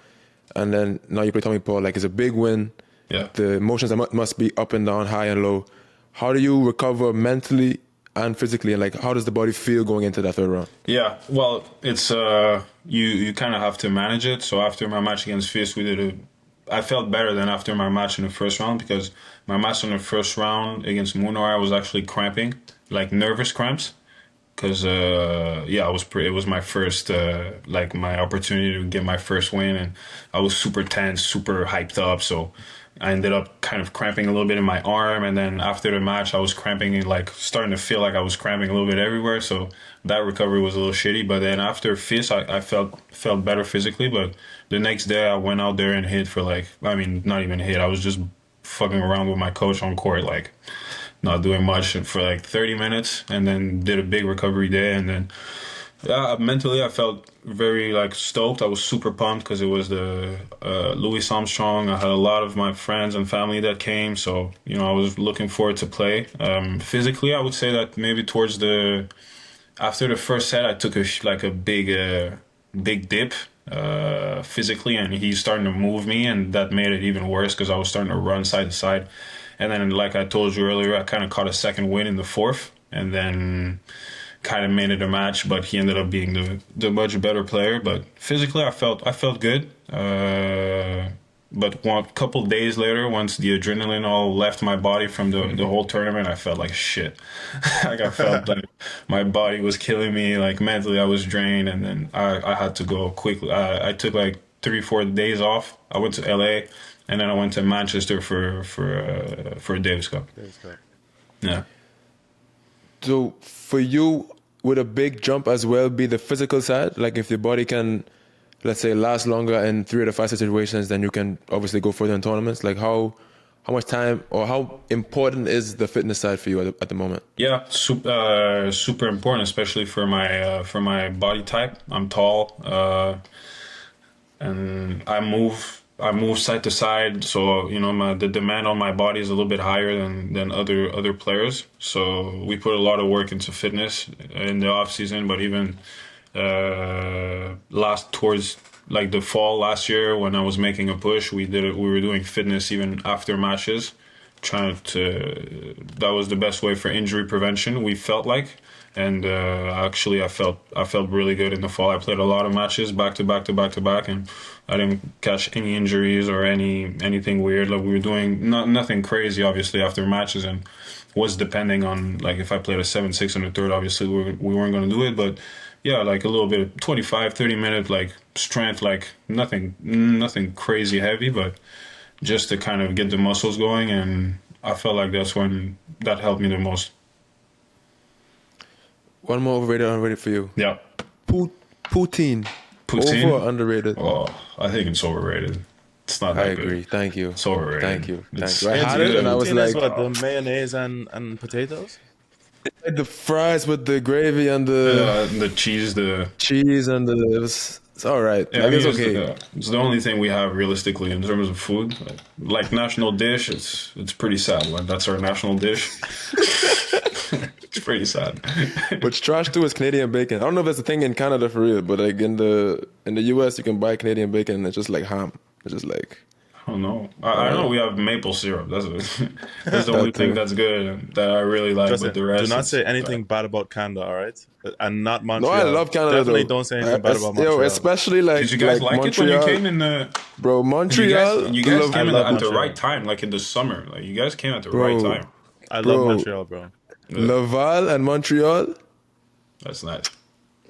and then now you play Tommy Paul. Like, it's a big win. Yeah. The emotions must be up and down, high and low. How do you recover mentally and physically, and like, how does the body feel going into that third round? Yeah, well, it's you kind of have to manage it. So after my match against Fierce, I felt better than after my match in the first round, because my match in the first round against Montreal, I was actually cramping, like nervous cramps, because it was my first my opportunity to get my first win, and I was super tense, super hyped up. So I ended up kind of cramping a little bit in my arm, and then after the match, I was cramping and starting to feel like I was cramping a little bit everywhere. So that recovery was a little shitty. But then after FIS, I felt better physically. But the next day, I went out there and hit for not even hit. I was just fucking around with my coach on court, not doing much for 30 minutes, and then did a big recovery day, and then. Yeah, mentally I felt very stoked. I was super pumped because it was the Louis Armstrong. I had a lot of my friends and family that came, so I was looking forward to play. Physically, I would say that maybe towards after the first set, I took a big dip physically, and he's starting to move me, and that made it even worse because I was starting to run side to side. And then, like I told you earlier, I kind of caught a second win in the fourth, and then kind of made it a match, but he ended up being the much better player. But physically, I felt good. But a couple days later, once the adrenaline all left my body from the whole tournament, I felt like shit. I felt like my body was killing me. Mentally, I was drained, and then I had to go quickly. I took 3-4 days off. I went to LA, and then I went to Manchester for a Davis Cup. Yeah. So for you, would a big jump as well be the physical side? Like, if the body can, let's say, last longer in 3 out of 5 situations, then you can obviously go further in tournaments. Like, how much time, or how important is the fitness side for you at the moment? Yeah, super important, especially for my body type. I'm tall, and I move side to side, so the demand on my body is a little bit higher than other players. So we put a lot of work into fitness in the off season, but even towards the fall last year when I was making a push, we were doing fitness even after matches, that was the best way for injury prevention, we felt like. And actually, I felt really good in the fall. I played a lot of matches back to back, and I didn't catch any injuries or anything weird. We were doing nothing crazy, obviously, after matches, and was depending on if I played a 7-6 in the third. Obviously, we weren't going to do it, but yeah, a little bit of 25-30 minute strength, nothing crazy heavy, but just to kind of get the muscles going. And I felt like that's when that helped me the most. One more overrated, underrated for you. Yeah. Poutine. Poutine? Over or underrated? Oh, I think it's overrated. It's not I that agree. good. Thank you. It's overrated. Thank you. It's I had it and I was Poutine is like, what, the mayonnaise and potatoes? the fries with the gravy and the cheese, the cheese and it's all right. yeah, Like, I mean, it's okay. it's the only thing we have realistically in terms of food. Like national dish, it's pretty sad when that's our national dish. It's pretty sad. What's trash too is Canadian bacon. I don't know if that's a thing in Canada for real, but like in the US, you can buy Canadian bacon and it's just like ham. It's just like I don't know. I know we have maple syrup. That's that's the That only thing too. that's good that I really like. Justin, But the rest, do not it's say anything bad about Canada, all right? And not no, Montreal. I love Canada. Definitely though. don't say anything bad about Montreal. Yo, especially like Did you guys like it when Montreal, you came in the? bro. Montreal, You guys love- came in love at the Montreal. right time, like in the summer. Like you guys came at the Bro. right time. I Bro. love Montreal, bro. Laval and Montreal. That's nice.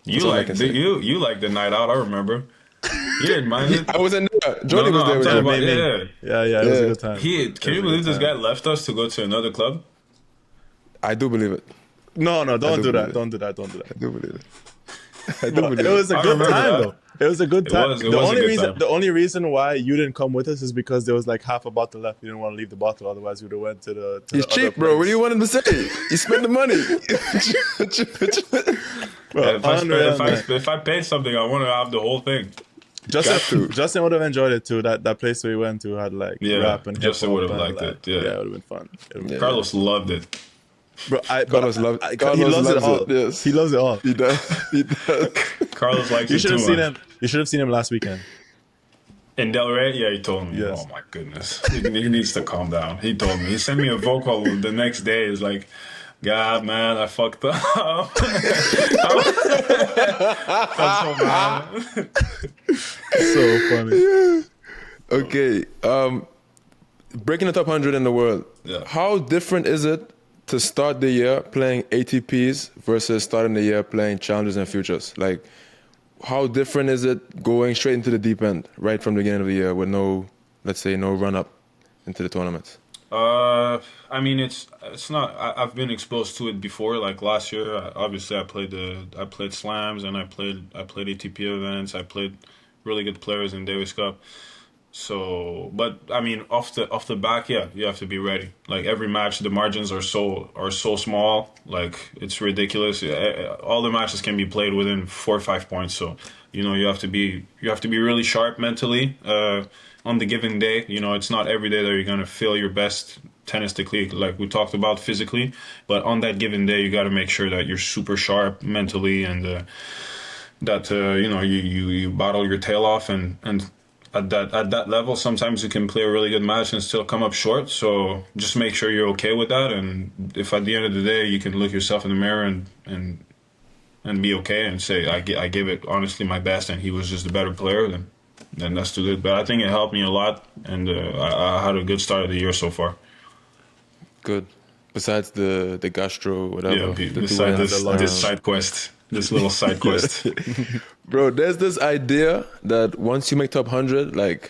You all I like can say. you like the night out. I remember. You didn't mind it. I wasn't there. Jody was there I'm with talking you. about, me. yeah. Yeah, it was a Yeah. good time. Can you believe this guy left us to go to another club? I do believe it. No, don't do do believe that. it. Don't do that. Don't do that. I do believe it. I do believe It was a I good remember time that. though. It was a good It time. was a good time. The only reason why you didn't come with us is because there was like half a bottle left. You didn't want to leave the bottle, otherwise we would have went to the. He's the other cheap, bro. What do you place. want him to say? He spent the money. Bro, unreal, man. If I paid something, I want to have the whole thing. Justin would have enjoyed it too. That place we went to had like Yeah, rap and Justin hip-hop would have and, liked like, it, yeah. it would have been fun. It would've been Carlos loved it. Bro, Carlos loves he Carlos loves it loves all. it, yes. He loves it all. He does. He does. Carlos likes You it should too. have seen him. You should have seen him last weekend. In Delray, yeah, he told me. Yes. Oh my goodness, he needs to calm down. He told me. He sent me a vocal the next day. He's like, "God, man, I fucked up." That's so bad. So funny. Okay. Breaking the top 100 in the world. Yeah. How different is it to start the year playing ATPs versus starting the year playing challenges and futures? Like, how different is it going straight into the deep end right from the beginning of the year with no, let's say, no run up into the tournaments? I mean, it's not. I've been exposed to it before. Like last year, obviously, I played slams and I played ATP events. I played really good players in Davis Cup. So, but I mean, off the back, yeah, you have to be ready. Like every match, the margins are so small. Like it's ridiculous. All the matches can be played within 4 or 5 points. So, you have to be really sharp mentally on the given day. It's not every day that you're gonna feel your best tennistically, like we talked about physically. But on that given day, you got to make sure that you're super sharp mentally and that you battle your tail off and. At that level, sometimes you can play a really good match and still come up short. So just make sure you're okay with that. And if at the end of the day you can look yourself in the mirror and be okay and say I gave it honestly my best and he was just a better player, then that's too good. But I think it helped me a lot, and I had a good start of the year so far. Good. Besides the gastro, whatever. Yeah, the besides two this side quest, this little side quest. Bro, there's this idea that once you make top 100, like,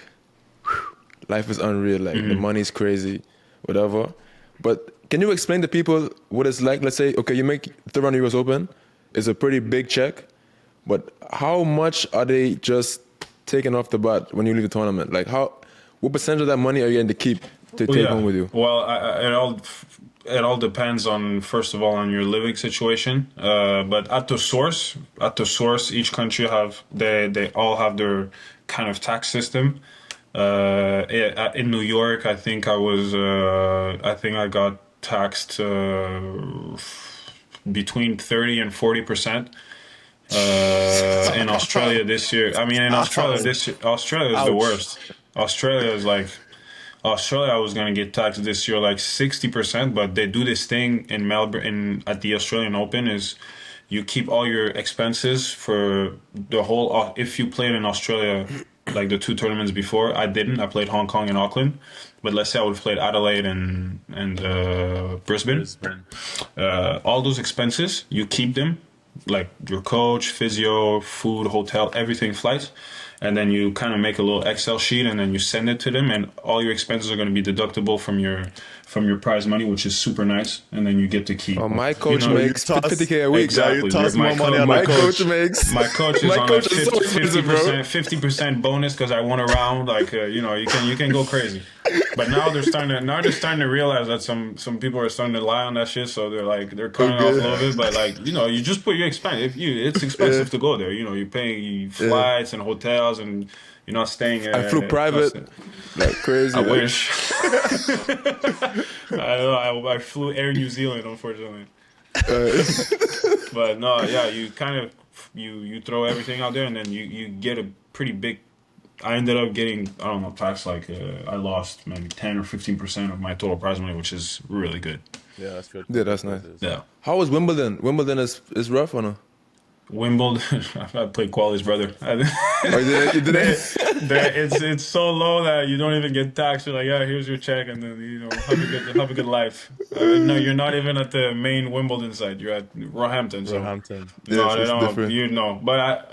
life is unreal. Like, the money's crazy, whatever. But can you explain to people what it's like? Let's say, okay, you make the round of US Open. It's a pretty big check. But how much are they just taking off the bat when you leave the tournament? Like, what percentage of that money are you going to keep to take home with you? Well, it all depends on, first of all, on your living situation. But at the source, each country they all have their kind of tax system. In New York, I think I got taxed between 30 and 40%. In Australia this year, Australia is the worst. Australia, I was gonna get taxed this year like 60%, but they do this thing in Melbourne at the Australian Open is you keep all your expenses for the whole. If you played in Australia, like the 2 tournaments before, I didn't. I played Hong Kong and Auckland, but let's say I would have played Adelaide and Brisbane. All those expenses you keep them, like your coach, physio, food, hotel, everything, flights. and then you kind of make a little Excel sheet, and then you send it to them, and all your expenses are going to be deductible from your prize money, which is super nice, and then you get to keep. Oh, my coach You know, makes you toss- 50K a week. Exactly. you toss My more money on My the coach makes. My coach is My on coach a is so expensive, bro. 50% bonus because I won a round. Like you know, you can go crazy. But now they're starting to realize that some people are starting to lie on that shit. So they're cutting off a little bit. But like you know, you just put your expense. It's expensive to go there. You know, you're paying flights and hotels, and you're not staying. I flew private, like crazy. I like, wish. I flew Air New Zealand, unfortunately. But no, yeah, you kind of you throw everything out there, and then you get a pretty big. I ended up getting, I don't know, tax like I lost maybe 10 or 15% of my total prize money, which is really good. Yeah, that's good. Yeah, that's nice. Yeah. How was Wimbledon? Wimbledon is rough or no? Wimbledon, I played Quali's brother. Oh, you didn't? It's so low that you don't even get taxed. You're like, yeah, here's your check, and then you know have a good life. No, you're not even at the main Wimbledon side. You're at Roehampton. So. Roehampton. No, Yes, they it's don't. different. You know, but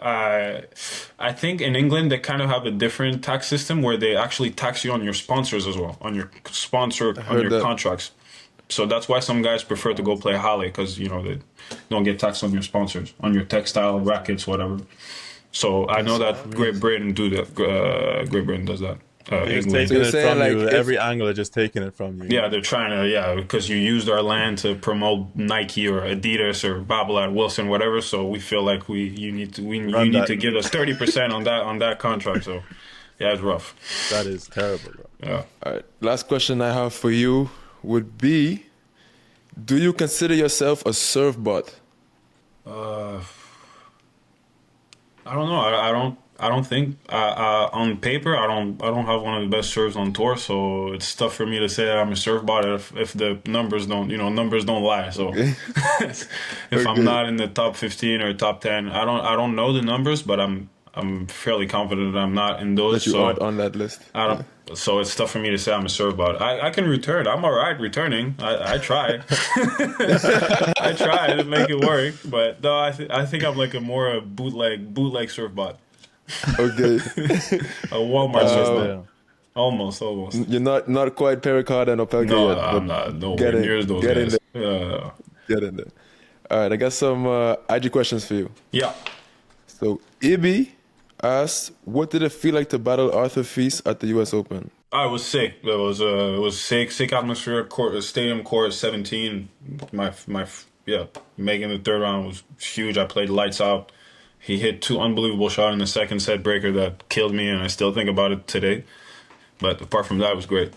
I think in England they kind of have a different tax system where they actually tax you on your sponsors as well, on your that. contracts. So that's why some guys prefer to go play Halle because you know they don't get taxed on your sponsors, on your textile rackets, whatever. So I know that Great Britain do that. Great Britain does that. They're just England. taking you're it saying, from like, you. if- Every angle are just taking it from you. Yeah, they're trying to, because you used our land to promote Nike or Adidas or Babolat, Wilson, whatever. So we feel like you need to give us 30% on that contract. So yeah, it's rough. That is terrible, bro. Yeah. All right. Last question I have for you would be: do you consider yourself a serve bot? I don't know. I don't think on paper I don't have one of the best serves on tour. So it's tough for me to say that I'm a serve bot if the numbers don't lie. So if I'm not in the top 15 or top 10, I don't know the numbers, but I'm fairly confident that I'm not in those. That you So aren't on that list. I don't. So it's tough for me to say I'm a serve bot. I can return. I'm all right returning. I try. I try to make it work, but no, I think I'm like a bootleg serve bot. Okay. A Walmart serve bot. Yeah. Almost. You're not quite Pericard and Opelka No, yet. I'm but not. No get way in- near those get in guys. Yeah. Get in there. All right, I got some IG questions for you. Yeah. So Ibi asked, what did it feel like to battle Arthur Feast at the U.S. Open? I was sick. It was sick atmosphere. Stadium court 17. Making the third round was huge. I played lights out. He hit two unbelievable shots in the second set breaker that killed me, and I still think about it today. But apart from that, it was great.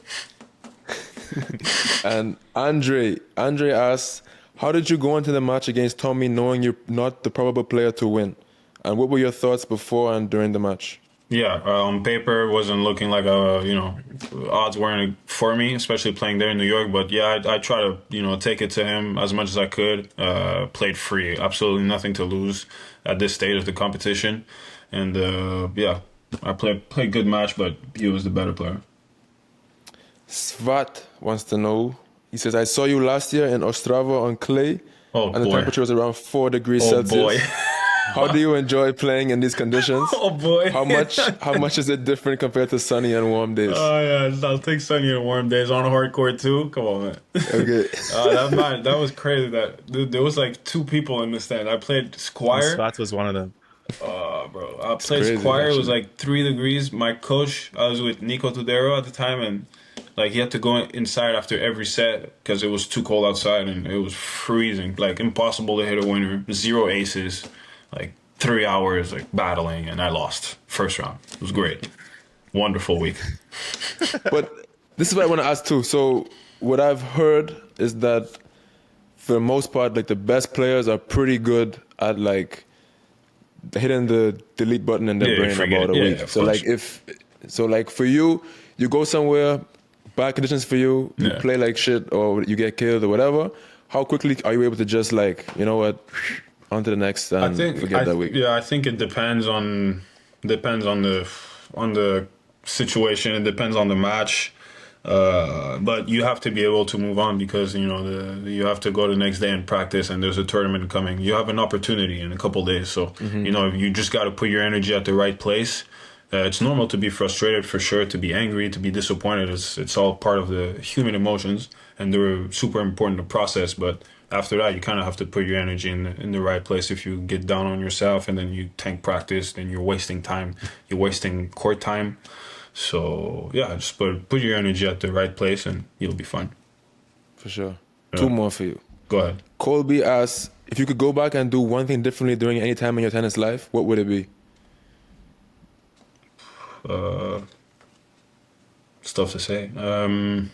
And Andre asked, how did you go into the match against Tommy knowing you're not the probable player to win? And what were your thoughts before and during the match? Yeah, on paper, it wasn't looking like odds weren't for me, especially playing there in New York. But yeah, I try to, take it to him as much as I could. Played free, absolutely nothing to lose at this stage of the competition. And I played good match, but he was the better player. Svat wants to know, he says, I saw you last year in Ostrava on clay, Oh, and the boy. temperature was around 4 degrees Oh, Celsius. boy. How do you enjoy playing in these conditions? Oh, boy. How much is it different compared to sunny and warm days? Oh, yeah, I'll take sunny and warm days on hard court, too. Come on, man. Okay. That was crazy. There was like two people in the stand. I played Squire. Spats was one of them. Bro. I played crazy, Squire. It was actually. like 3 degrees. My coach, I was with Nico Tudero at the time, and like he had to go inside after every set because it was too cold outside and it was freezing. Like impossible to hit a winner. 0 aces. Like 3 hours like battling, and I lost first round. It was great. Wonderful week. But this is what I want to ask too. So what I've heard is that for the most part, like the best players are pretty good at like hitting the delete button in their Yeah, brain forget about it. a Yeah, week. of So course. like for you go somewhere, bad conditions for you, you Yeah. play like shit or you get killed or whatever. How quickly are you able to just like, you know what, on to the next and forget that week? Yeah, I think it depends on the situation. It depends on the match. But you have to be able to move on because you have to go the next day and practice, and there's a tournament coming. You have an opportunity in a couple days, so you just got to put your energy at the right place It's normal to be frustrated for sure, to be angry, to be disappointed. It's all part of the human emotions, and they're super important to process. But after that, you kind of have to put your energy in the right place. If you get down on yourself and then you tank practice, then you're wasting time. You're wasting court time. So yeah, just put your energy at the right place, and you'll be fine. For sure. Yeah. 2 more for you. Go ahead. Colby asks, if you could go back and do one thing differently during any time in your tennis life, what would it be? It's tough to say. He's done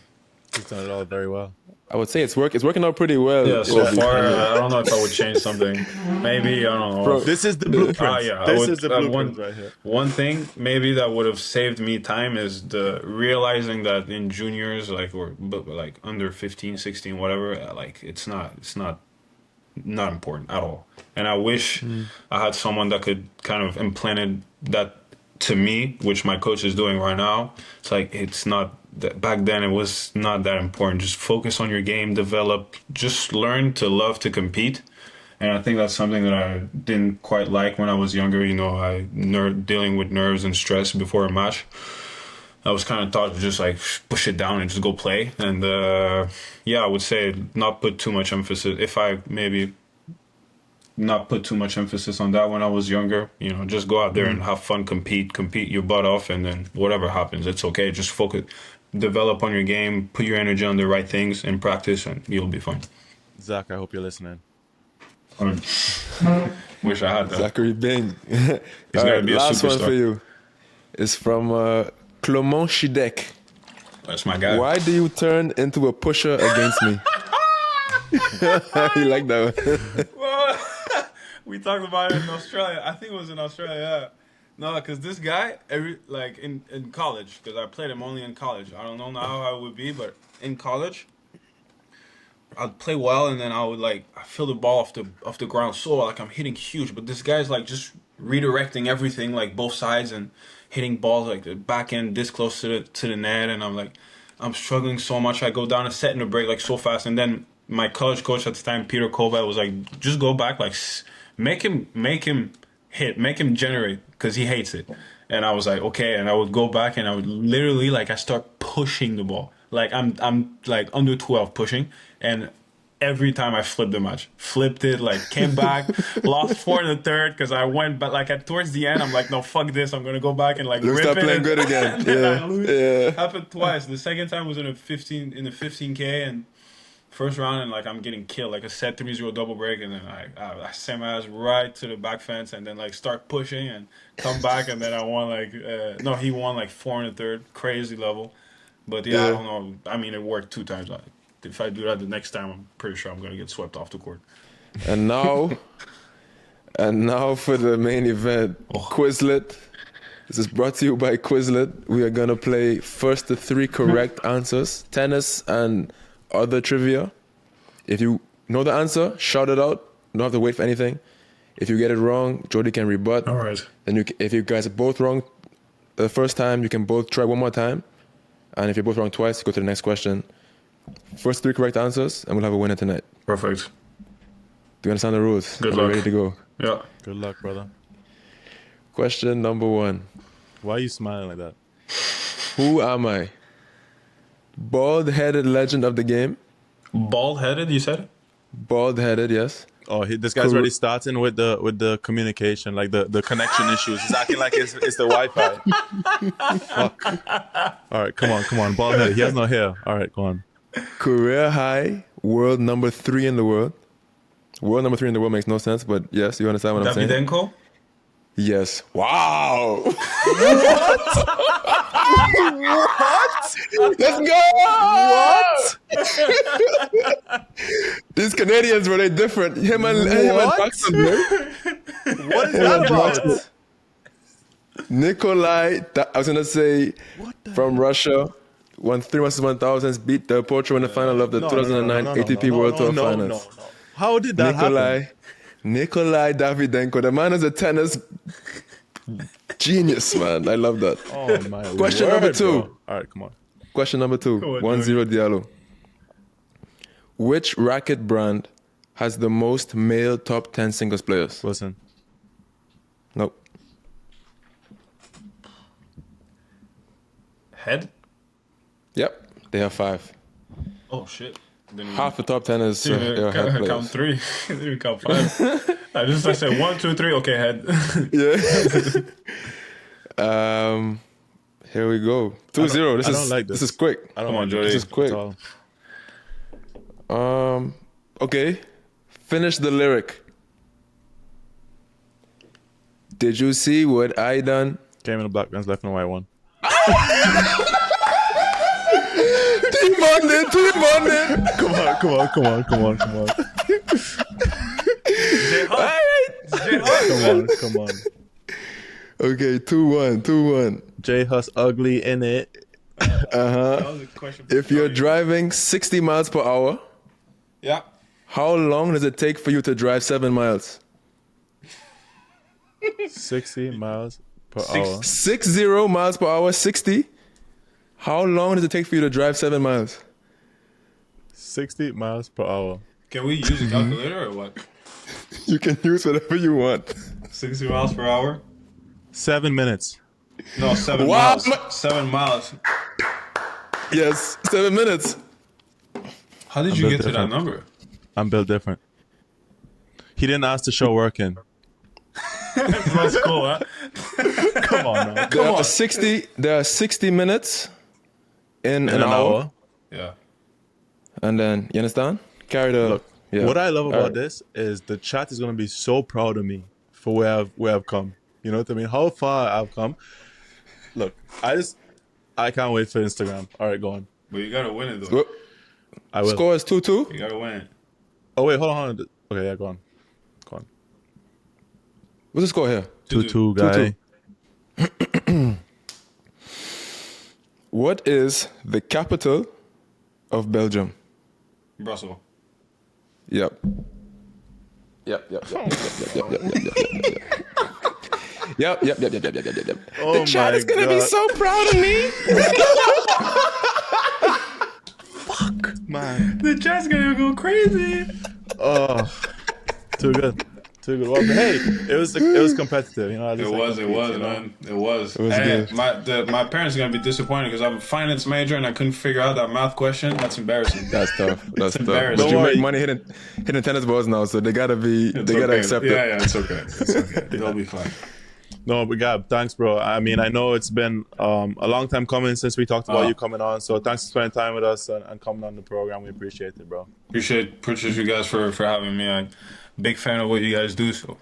it all very well. I would say it's working out pretty well. Yeah, so Colby. far, I don't know if I would change something. Maybe, I don't know. Bro, This is the blueprint. Yeah, This is the blueprint one, right here. one thing maybe that would have saved me time is the realizing that in juniors, like under 15, 16, whatever, like it's not important at all. And I wish I had someone that could kind of implanted that to me, which my coach is doing right now. It's like, it's not that back then it was not that important. Just focus on your game, develop, just learn to love to compete. And I think that's something that I didn't quite like when I was younger. You know, dealing with nerves and stress before a match. I was kind of taught to just like push it down and just go play. And yeah, I would say not put too much emphasis. If I maybe not put too much emphasis on that when I was younger, you know, just go out there and have fun, compete your butt off, and then whatever happens, it's okay. Just focus, develop on your game, put your energy on the right things in practice, and you'll be fine. Zach, I hope you're listening. Wish I had that. Zachary Bing. He's All gonna right, be a last one superstar. for you. It's from Clement Shidek. That's my guy. Why do you turn into a pusher against me? You like that one? Well, we talked about it in Australia. I think it was in Australia, yeah. No, because this guy, in college, because I played him only in college. I don't know now how it would be, but in college, I'd play well, and then I feel the ball off the ground so like I'm hitting huge. But this guy's like just redirecting everything, like both sides, and hitting balls like the back end this close to the net, and I'm struggling so much. I go down a set in the break like so fast, and then my college coach at the time, Peter Kovac, was like, just go back, like make him hit, make him generate, because he hates it. And I was like, okay. And I would go back and I would literally I start pushing the ball. Like I'm like under 12 pushing, and every time I flipped the match, flipped it, came back, lost 4 in the third because I went, but towards the end, I'm like, no, fuck this, I'm gonna go back and rip Start it. playing good again. I lose. Yeah. Happened twice. The second time was in the 15K, and first round, and I'm getting killed, a set 3-0 double break, and then I send my ass right to the back fence, and then start pushing and come back, and then I won no, he won 4 in the third, crazy level. But yeah, I don't know. I mean, it worked 2 times. If I do that the next time, I'm pretty sure I'm gonna get swept off the court. And now for the main event, QUIZLET. This is brought to you by QUIZLET. We are gonna play first the 3 correct answers, tennis and other trivia. If you know the answer, shout it out. You don't have to wait for anything. If you get it wrong, Jody can rebut. All right. Then if you guys are both wrong the first time, you can both try one more time. And if you're both wrong twice, go to the next question. First 3 correct answers, and we'll have a winner tonight. Perfect. Do you understand the rules? Good Are we luck. ready to go? Yeah. Good luck, brother. Question number 1. Why are you smiling like that? Who am I? Bald-headed legend of the game. Bald-headed, you said? Bald-headed, yes. Oh, this guy's already starting with the communication, the connection issues. He's acting like it's the Wi-Fi. Fuck. All right, come on, bald head. He has no hair. All right, go on. Career high, world number 3 in the world. World number 3 in the world makes no sense, but yes, you understand what I'm saying? Davidenko? Yes. Wow. What? Let's go. What? These Canadians were they different. Him and Paxton, man. What is that about? Nikolai, I was gonna say from Russia, won 3 vs 1000s, beat Del Potro in the final of the 2009 ATP World Tour Finals. No. How did that happen? Nikolai Davydenko. The man is a tennis genius, man. I love that. Oh my Question word, number 2. bro. All right, come on. Question number 2. 1-0 Diallo. Which racket brand has the most male top 10 singles players? Listen. Nope. Head? Yep, they have 5. Oh shit! Half the top 10 is head Count players. 3. Didn't even count 5. I said 1, 2, 3. Okay, head. Yeah. Here we go. 2-0. I don't like this. This is quick. I don't Come on, like Jody. This is quick. at all. Okay. Finish the lyric. Did you see what I done? Came in the black man's left and white one. Team London. Come on. All right. Come on. Okay, 2-1. J Hus ugly in it. If you're driving 60 miles per hour, Yeah. how long does it take for you to drive 7 miles? 60 miles per hour. 60 miles per hour, 60. How long does it take for you to drive 7 miles? 60 miles per hour. Can we use a calculator or what? You can use whatever you want. 60 miles per hour? 7 minutes. No, 7 Wow. miles. 7 miles. Yes, 7 minutes. How did you get to that number? I'm built different. He didn't ask to show working. That's cool, huh? Come on, now. There are 60 minutes in an hour. Yeah. And then, you understand? Carry the... Look, yeah. what I love All about right. this is the chat is going to be so proud of me for where I've come. You know what I mean? How far I've come. Look, I can't wait for Instagram. All right, go on. But you gotta win it, though. Well, I will. score is 2-2. You gotta win it. Oh, wait, hold on. Okay, yeah, go on. What's the score here? 2-2, guy. 2-2. What is the capital of Belgium? Brussels. Yep. Yep. Yep. Oh The chat my is gonna be God. so proud of me. Man. The chat's gonna go crazy. Oh, too good. Well, hey, it was competitive, you know. It was, man. It was. It was And good. my parents are gonna be disappointed because I'm a finance major and I couldn't figure out that math question. That's embarrassing. That's tough. That's tough. embarrassing. But you Don't make worry. money hitting tennis balls now, so they gotta Okay. accept it. Yeah, it's okay. It's okay. They'll be fine. No, but Gab, thanks, bro. I mean, I know it's been a long time coming since we talked about you coming on. So thanks for spending time with us and coming on the program. We appreciate it, bro. Appreciate you guys for having me. I'm a big fan of what you guys do. So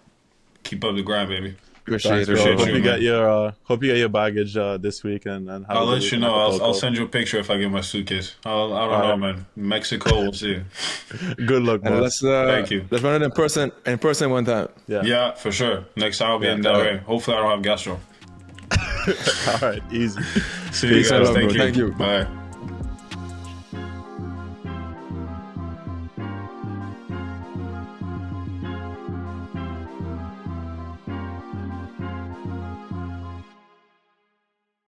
keep up the grind, baby. Appreciate Thanks, it. bro. Appreciate Hope you, you man. get your baggage this week and have I'll a good let week you in know. Acapulco. I'll send you a picture if I get my suitcase. I don't know, man. Mexico, we'll see. Good luck, And boss. Thank you. Let's run it in person one time. Yeah, for sure. Next time I'll be in all Delray. right. Hopefully I don't have gastro. All right, easy. See you Peace and guys. love, Thank bro. you. Thank you. Bye.